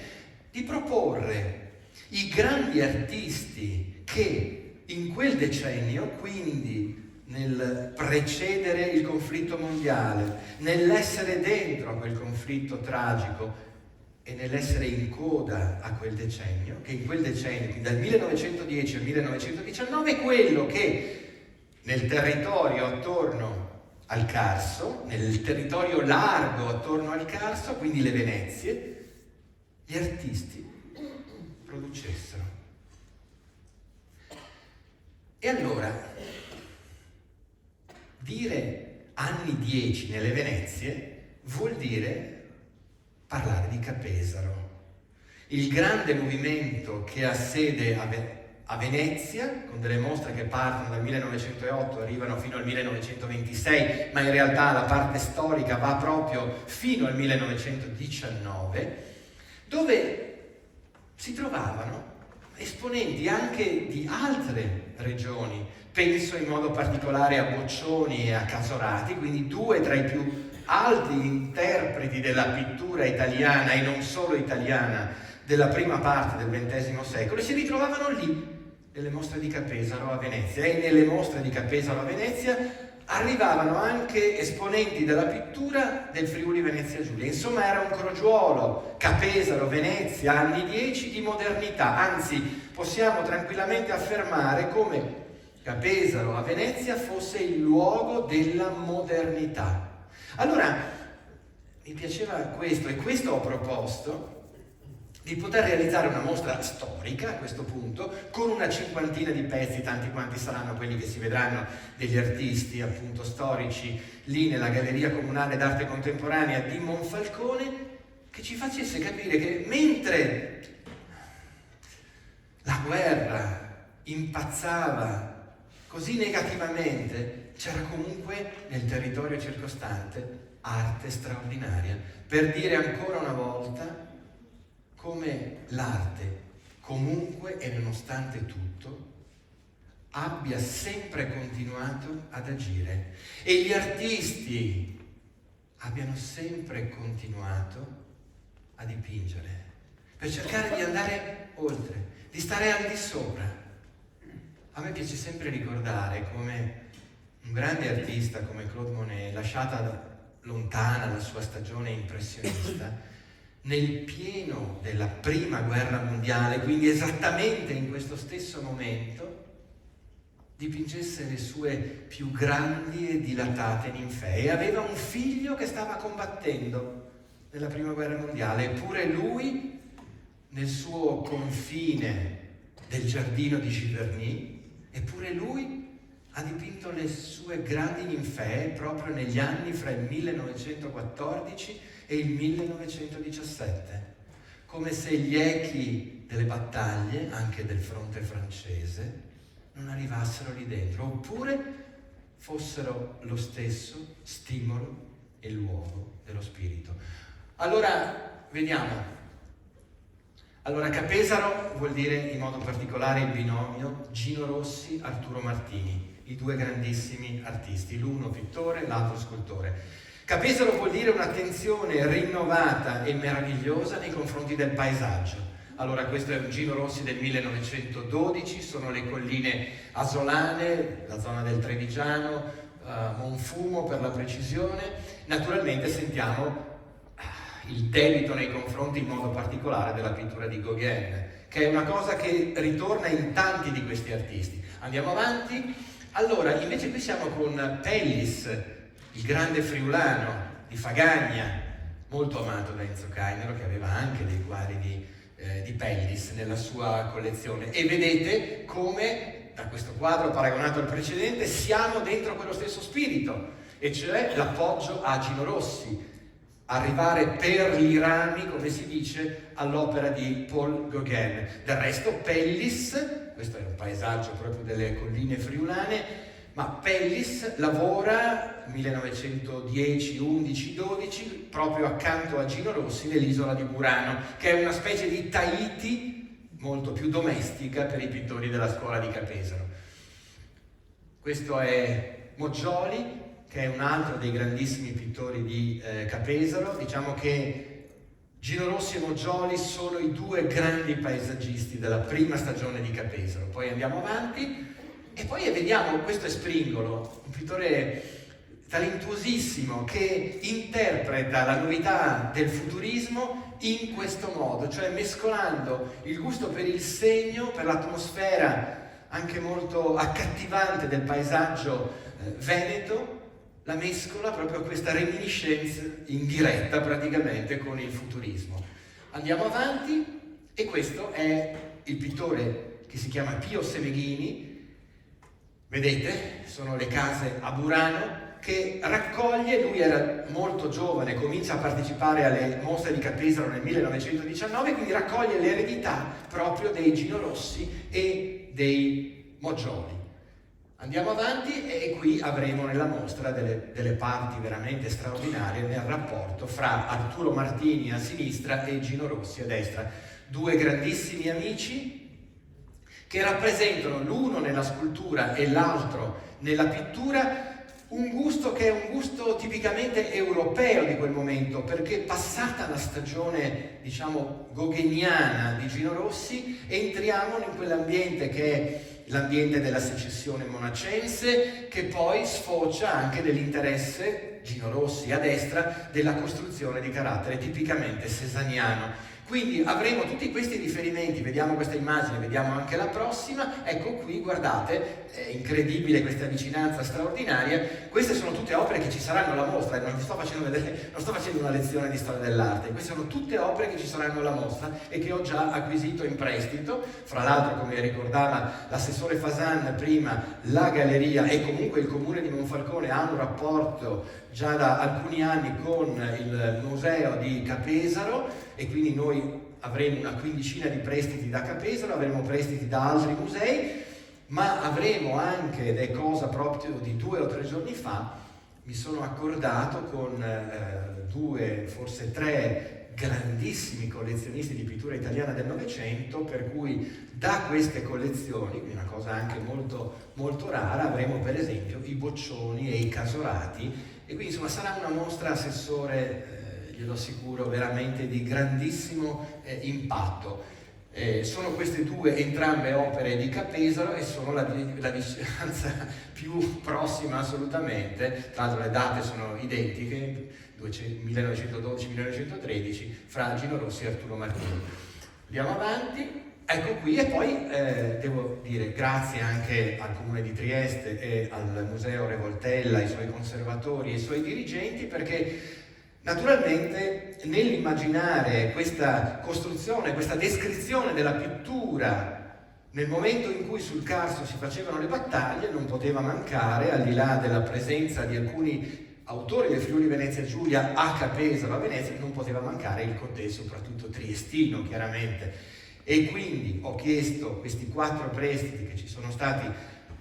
di proporre i grandi artisti che in quel decennio, quindi nel precedere il conflitto mondiale, nell'essere dentro a quel conflitto tragico e nell'essere in coda a quel decennio, che in quel decennio, quindi dal 1910 al 1919, è quello che nel territorio attorno al Carso, nel territorio largo attorno al Carso, quindi le Venezie, gli artisti producessero. E allora, dire anni 10 nelle Venezie vuol dire parlare di Capesaro, il grande movimento che ha sede a Venezia, con delle mostre che partono dal 1908 e arrivano fino al 1926, ma in realtà la parte storica va proprio fino al 1919, dove si trovavano esponenti anche di altre regioni. Penso in modo particolare a Boccioni e a Casorati, quindi due tra i più alti interpreti della pittura italiana, e non solo italiana, della prima parte del XX secolo, e si ritrovavano lì nelle mostre di Capesaro a Venezia. E nelle mostre di Capesaro a Venezia arrivavano anche esponenti della pittura del Friuli Venezia Giulia. Insomma, era un crogiuolo, Capesaro, Venezia, anni 10 di modernità. Anzi, possiamo tranquillamente affermare come Capesaro a Venezia fosse il luogo della modernità. Allora, mi piaceva questo, e questo ho proposto, di poter realizzare una mostra storica a questo punto, con una cinquantina di pezzi, tanti quanti saranno quelli che si vedranno, degli artisti appunto storici lì nella Galleria Comunale d'Arte Contemporanea di Monfalcone, che ci facesse capire che mentre la guerra impazzava così negativamente, c'era comunque nel territorio circostante arte straordinaria, per dire ancora una volta come l'arte, comunque e nonostante tutto, abbia sempre continuato ad agire, e gli artisti abbiano sempre continuato a dipingere, per cercare di andare oltre, di stare al di sopra. A me piace sempre ricordare come un grande artista come Claude Monet, lasciata lontana la sua stagione impressionista, nel pieno della prima guerra mondiale, quindi esattamente in questo stesso momento, dipingesse le sue più grandi e dilatate ninfee. E aveva un figlio che stava combattendo nella prima guerra mondiale, eppure lui, nel suo confine del giardino di Giverny, eppure lui ha dipinto le sue grandi ninfee proprio negli anni fra il 1914 e il 1917, come se gli echi delle battaglie, anche del fronte francese, non arrivassero lì dentro, oppure fossero lo stesso stimolo e luogo dello spirito. Allora, vediamo. Allora, Capesaro vuol dire in modo particolare il binomio Gino Rossi-Arturo Martini, i due grandissimi artisti, l'uno pittore, l'altro scultore. Capesaro vuol dire un'attenzione rinnovata e meravigliosa nei confronti del paesaggio. Allora, questo è un Gino Rossi del 1912, sono le colline asolane, la zona del Trevigiano, Monfumo per la precisione. Naturalmente sentiamo il debito nei confronti in modo particolare della pittura di Gauguin, che è una cosa che ritorna in tanti di questi artisti. Andiamo avanti. Allora, invece qui siamo con Pellis, il grande friulano di Fagagna, molto amato da Enzo Cainero, che aveva anche dei quadri di Pellis nella sua collezione. E vedete come da questo quadro paragonato al precedente siamo dentro quello stesso spirito, e cioè l'appoggio a Gino Rossi, arrivare per i rami, come si dice, all'opera di Paul Gauguin. Del resto Pellis, questo è un paesaggio proprio delle colline friulane, ma Pellis lavora 1910, 11, 12 proprio accanto a Gino Rossi nell'isola di Burano, che è una specie di Tahiti molto più domestica per i pittori della scuola di Capesaro. Questo è Moggioli, che è un altro dei grandissimi pittori di Capesaro. Diciamo che Gino Rossi e Moggioli sono i due grandi paesaggisti della prima stagione di Capesaro. Poi andiamo avanti e poi vediamo, questo è Springolo, un pittore talentuosissimo che interpreta la novità del futurismo in questo modo, cioè mescolando il gusto per il segno, per l'atmosfera anche molto accattivante del paesaggio veneto, la mescola proprio a questa reminiscenza in diretta praticamente con il futurismo. Andiamo avanti e questo è il pittore che si chiama Pio Semeghini. Vedete, sono le case a Burano, che raccoglie, lui era molto giovane, comincia a partecipare alle mostre di Capesaro nel 1919, quindi raccoglie l'eredità proprio dei Gino Rossi e dei Moggioli. Andiamo avanti e qui avremo nella mostra delle parti veramente straordinarie nel rapporto fra Arturo Martini a sinistra e Gino Rossi a destra, due grandissimi amici che rappresentano l'uno nella scultura e l'altro nella pittura un gusto che è un gusto tipicamente europeo di quel momento, perché passata la stagione, diciamo, gauguiniana di Gino Rossi, entriamo in quell'ambiente che è l'ambiente della secessione monacense, che poi sfocia anche nell'interesse, Gino Rossi a destra, della costruzione di carattere tipicamente cesaniano. Quindi avremo tutti questi riferimenti, vediamo questa immagine, vediamo anche la prossima, ecco qui, guardate, è incredibile questa vicinanza straordinaria. Queste sono tutte opere che ci saranno alla mostra, non vi sto facendo vedere, non sto facendo una lezione di storia dell'arte, queste sono tutte opere che ci saranno alla mostra e che ho già acquisito in prestito. Fra l'altro, come ricordava l'assessore Fasan prima, la galleria e comunque il comune di Monfalcone ha un rapporto già da alcuni anni con il museo di Capesaro, e quindi noi avremo una quindicina di prestiti da Capesaro, avremo prestiti da altri musei, ma avremo anche, ed è cosa proprio di 2 o 3 giorni fa, mi sono accordato con 2, forse 3 grandissimi collezionisti di pittura italiana del Novecento, per cui da queste collezioni, una cosa anche molto, molto rara, avremo per esempio i Boccioni e i Casorati, e quindi insomma sarà una mostra, assessore, glielo assicuro, veramente di grandissimo impatto. Sono queste due entrambe opere di Capesaro e sono la vicinanza più prossima assolutamente, tra l'altro le date sono identiche, 1912-1913, fra Gino Rossi e Arturo Martini. Andiamo avanti. Ecco qui, e poi devo dire grazie anche al Comune di Trieste e al Museo Revoltella, ai suoi conservatori e ai suoi dirigenti, perché naturalmente nell'immaginare questa costruzione, questa descrizione della pittura nel momento in cui sul Carso si facevano le battaglie, non poteva mancare, al di là della presenza di alcuni autori del Friuli Venezia Giulia a Capesaro, a Venezia, non poteva mancare il contesto soprattutto triestino, chiaramente. E quindi ho chiesto questi 4 prestiti che ci sono stati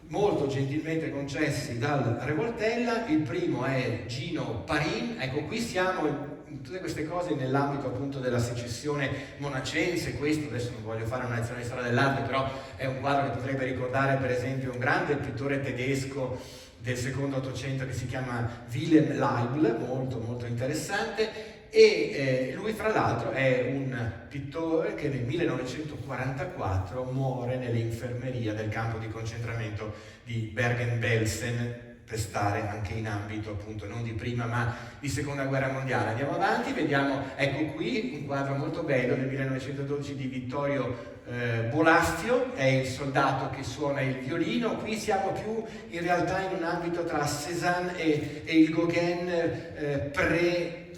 molto gentilmente concessi dal Revoltella. Il primo è Gino Parin, ecco qui siamo in tutte queste cose nell'ambito appunto della secessione monacense. Questo adesso non voglio fare una lezione di storia dell'arte, però è un quadro che potrebbe ricordare per esempio un grande pittore tedesco del secondo Ottocento che si chiama Wilhelm Leibl, molto molto interessante. E lui fra l'altro è un pittore che nel 1944 muore nell'infermeria del campo di concentramento di Bergen-Belsen, per stare anche in ambito appunto non di prima ma di seconda guerra mondiale. Andiamo avanti, vediamo, ecco qui un quadro molto bello del 1912 di Vittorio Bolastio, è il soldato che suona il violino. Qui siamo più in realtà in un ambito tra Cézanne e il Gauguin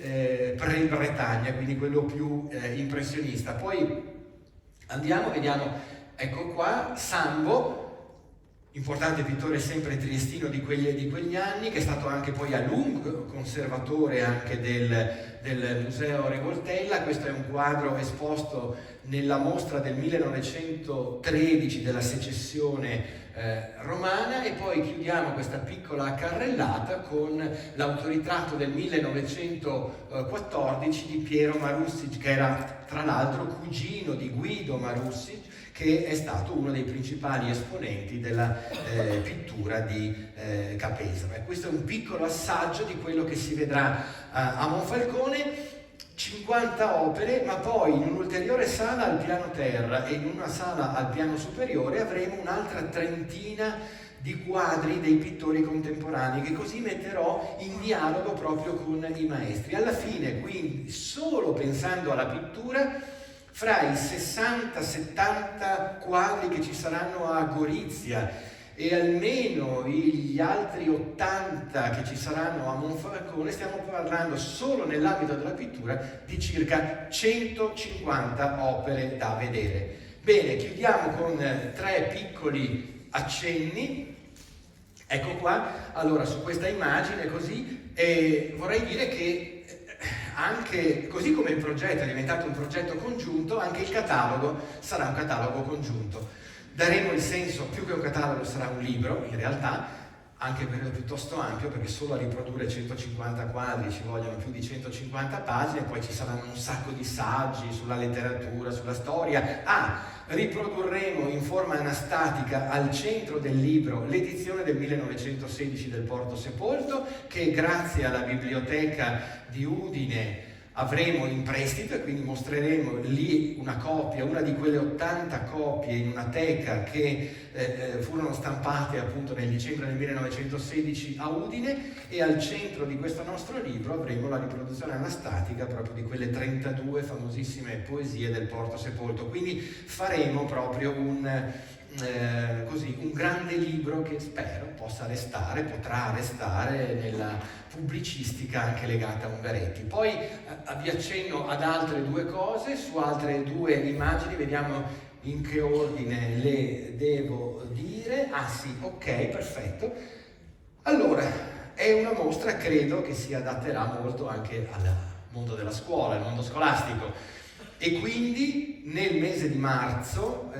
pre-Bretagna, quindi quello più impressionista. Poi andiamo, vediamo, ecco qua, Sambo, importante pittore sempre triestino di quegli anni, che è stato anche poi a lungo conservatore anche del Museo Revoltella. Questo è un quadro esposto nella mostra del 1913 della secessione romana, e poi chiudiamo questa piccola carrellata con l'autoritratto del 1914 di Piero Marussi, che era tra l'altro cugino di Guido Marussi, che è stato uno dei principali esponenti della pittura di Capesaro. E questo è un piccolo assaggio di quello che si vedrà a Monfalcone. 50 opere, ma poi in un'ulteriore sala al piano terra e in una sala al piano superiore avremo un'altra trentina di quadri dei pittori contemporanei, che così metterò in dialogo proprio con i maestri. Alla fine, quindi, solo pensando alla pittura, fra i 60-70 quadri che ci saranno a Gorizia e almeno gli altri 80 che ci saranno a Monfalcone, stiamo parlando solo nell'ambito della pittura di circa 150 opere da vedere. Bene, chiudiamo con 3 piccoli accenni. Ecco qua, allora, su questa immagine così, vorrei dire che anche, così come il progetto è diventato un progetto congiunto, anche il catalogo sarà un catalogo congiunto. Daremo il senso, più che un catalogo sarà un libro, in realtà, anche perché è piuttosto ampio, perché solo a riprodurre 150 quadri ci vogliono più di 150 pagine, poi ci saranno un sacco di saggi sulla letteratura, sulla storia. Riprodurremo in forma anastatica al centro del libro l'edizione del 1916 del Porto Sepolto, che grazie alla biblioteca di Udine avremo in prestito, e quindi mostreremo lì una copia, una di quelle 80 copie in una teca che furono stampate appunto nel dicembre del 1916 a Udine, e al centro di questo nostro libro avremo la riproduzione anastatica proprio di quelle 32 famosissime poesie del Porto Sepolto. Quindi faremo proprio un grande libro che spero potrà restare nella pubblicistica anche legata a Ungaretti. Poi vi accenno ad altre 2 cose, su altre 2 immagini, vediamo in che ordine le devo dire. Sì, ok, perfetto. Allora, è una mostra, credo, che si adatterà molto anche al mondo della scuola, al mondo scolastico, e quindi nel mese di marzo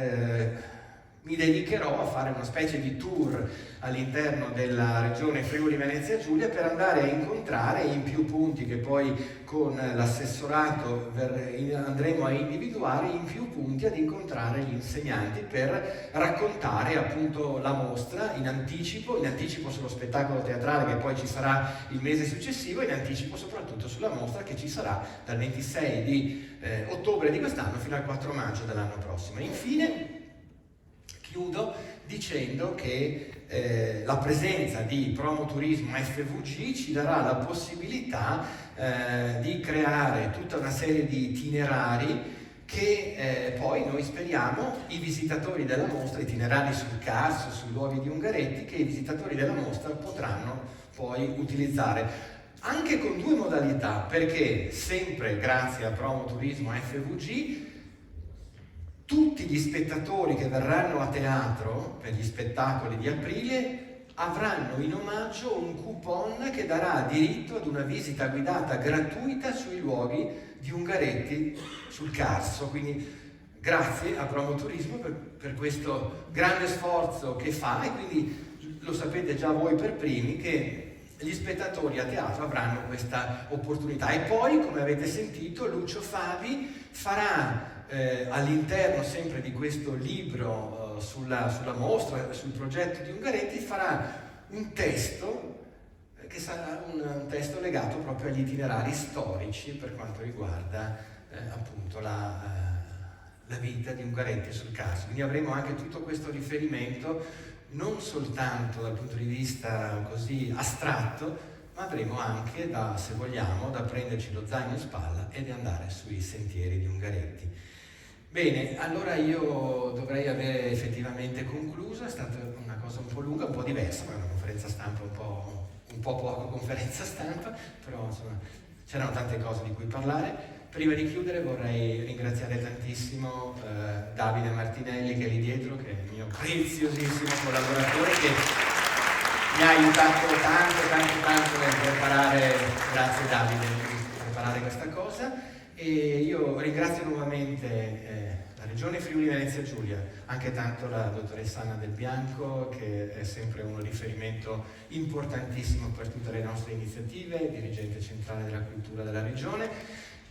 mi dedicherò a fare una specie di tour all'interno della regione Friuli Venezia Giulia per andare a incontrare in più punti, che poi con l'assessorato andremo a individuare in più punti, ad incontrare gli insegnanti per raccontare appunto la mostra in anticipo sullo spettacolo teatrale che poi ci sarà il mese successivo, in anticipo soprattutto sulla mostra che ci sarà dal 26 di ottobre di quest'anno fino al 4 maggio dell'anno prossimo. Infine chiudo dicendo che la presenza di Promoturismo FVG ci darà la possibilità di creare tutta una serie di itinerari che poi noi speriamo i visitatori della mostra, itinerari sul Carso, sui luoghi di Ungaretti, che i visitatori della mostra potranno poi utilizzare anche con 2 modalità, perché sempre grazie a Promoturismo FVG tutti gli spettatori che verranno a teatro per gli spettacoli di aprile avranno in omaggio un coupon che darà diritto ad una visita guidata gratuita sui luoghi di Ungaretti sul Carso. Quindi grazie a Promoturismo per questo grande sforzo che fa, e quindi lo sapete già voi per primi che gli spettatori a teatro avranno questa opportunità. E poi, come avete sentito, Lucio Favi farà all'interno sempre di questo libro sulla mostra, sul progetto di Ungaretti, farà un testo che sarà un testo legato proprio agli itinerari storici per quanto riguarda appunto la vita di Ungaretti sul Carso. Quindi avremo anche tutto questo riferimento non soltanto dal punto di vista così astratto, ma avremo anche se vogliamo, da prenderci lo zaino in spalla ed andare sui sentieri di Ungaretti. Bene, allora io dovrei avere effettivamente concluso, è stata una cosa un po' lunga, un po' diversa, ma è una conferenza stampa un po' poco conferenza stampa, però insomma c'erano tante cose di cui parlare. Prima di chiudere vorrei ringraziare tantissimo Davide Martinelli, che è lì dietro, che è il mio preziosissimo collaboratore, che mi ha aiutato tanto nel preparare, grazie Davide, nel preparare questa cosa. E io ringrazio nuovamente la Regione Friuli Venezia Giulia, anche tanto la dottoressa Anna Del Bianco, che è sempre un riferimento importantissimo per tutte le nostre iniziative, dirigente centrale della cultura della Regione,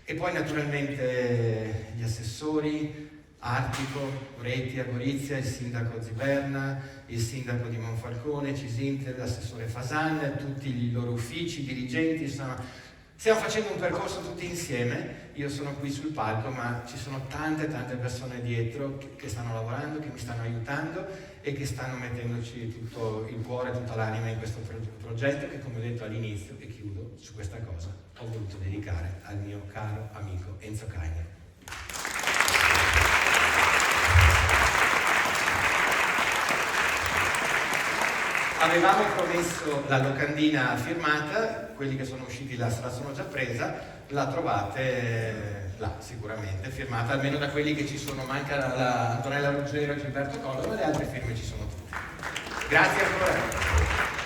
e poi naturalmente gli assessori Artico, Moretti, Argorizia, il sindaco Ziberna, il sindaco di Monfalcone, Cisinte, l'assessore Fasan, tutti i loro uffici, dirigenti. Stiamo facendo un percorso tutti insieme, io sono qui sul palco, ma ci sono tante persone dietro che stanno lavorando, che mi stanno aiutando e che stanno mettendoci tutto il cuore, tutta l'anima in questo progetto che, come ho detto all'inizio, e chiudo su questa cosa, ho voluto dedicare al mio caro amico Enzo Cainer. Avevamo promesso la locandina firmata, quelli che sono usciti la sono già presa, la trovate là sicuramente, firmata almeno da quelli che ci sono, manca la Antonella Ruggero e Gilberto Collo, ma le altre firme ci sono tutte. Grazie ancora.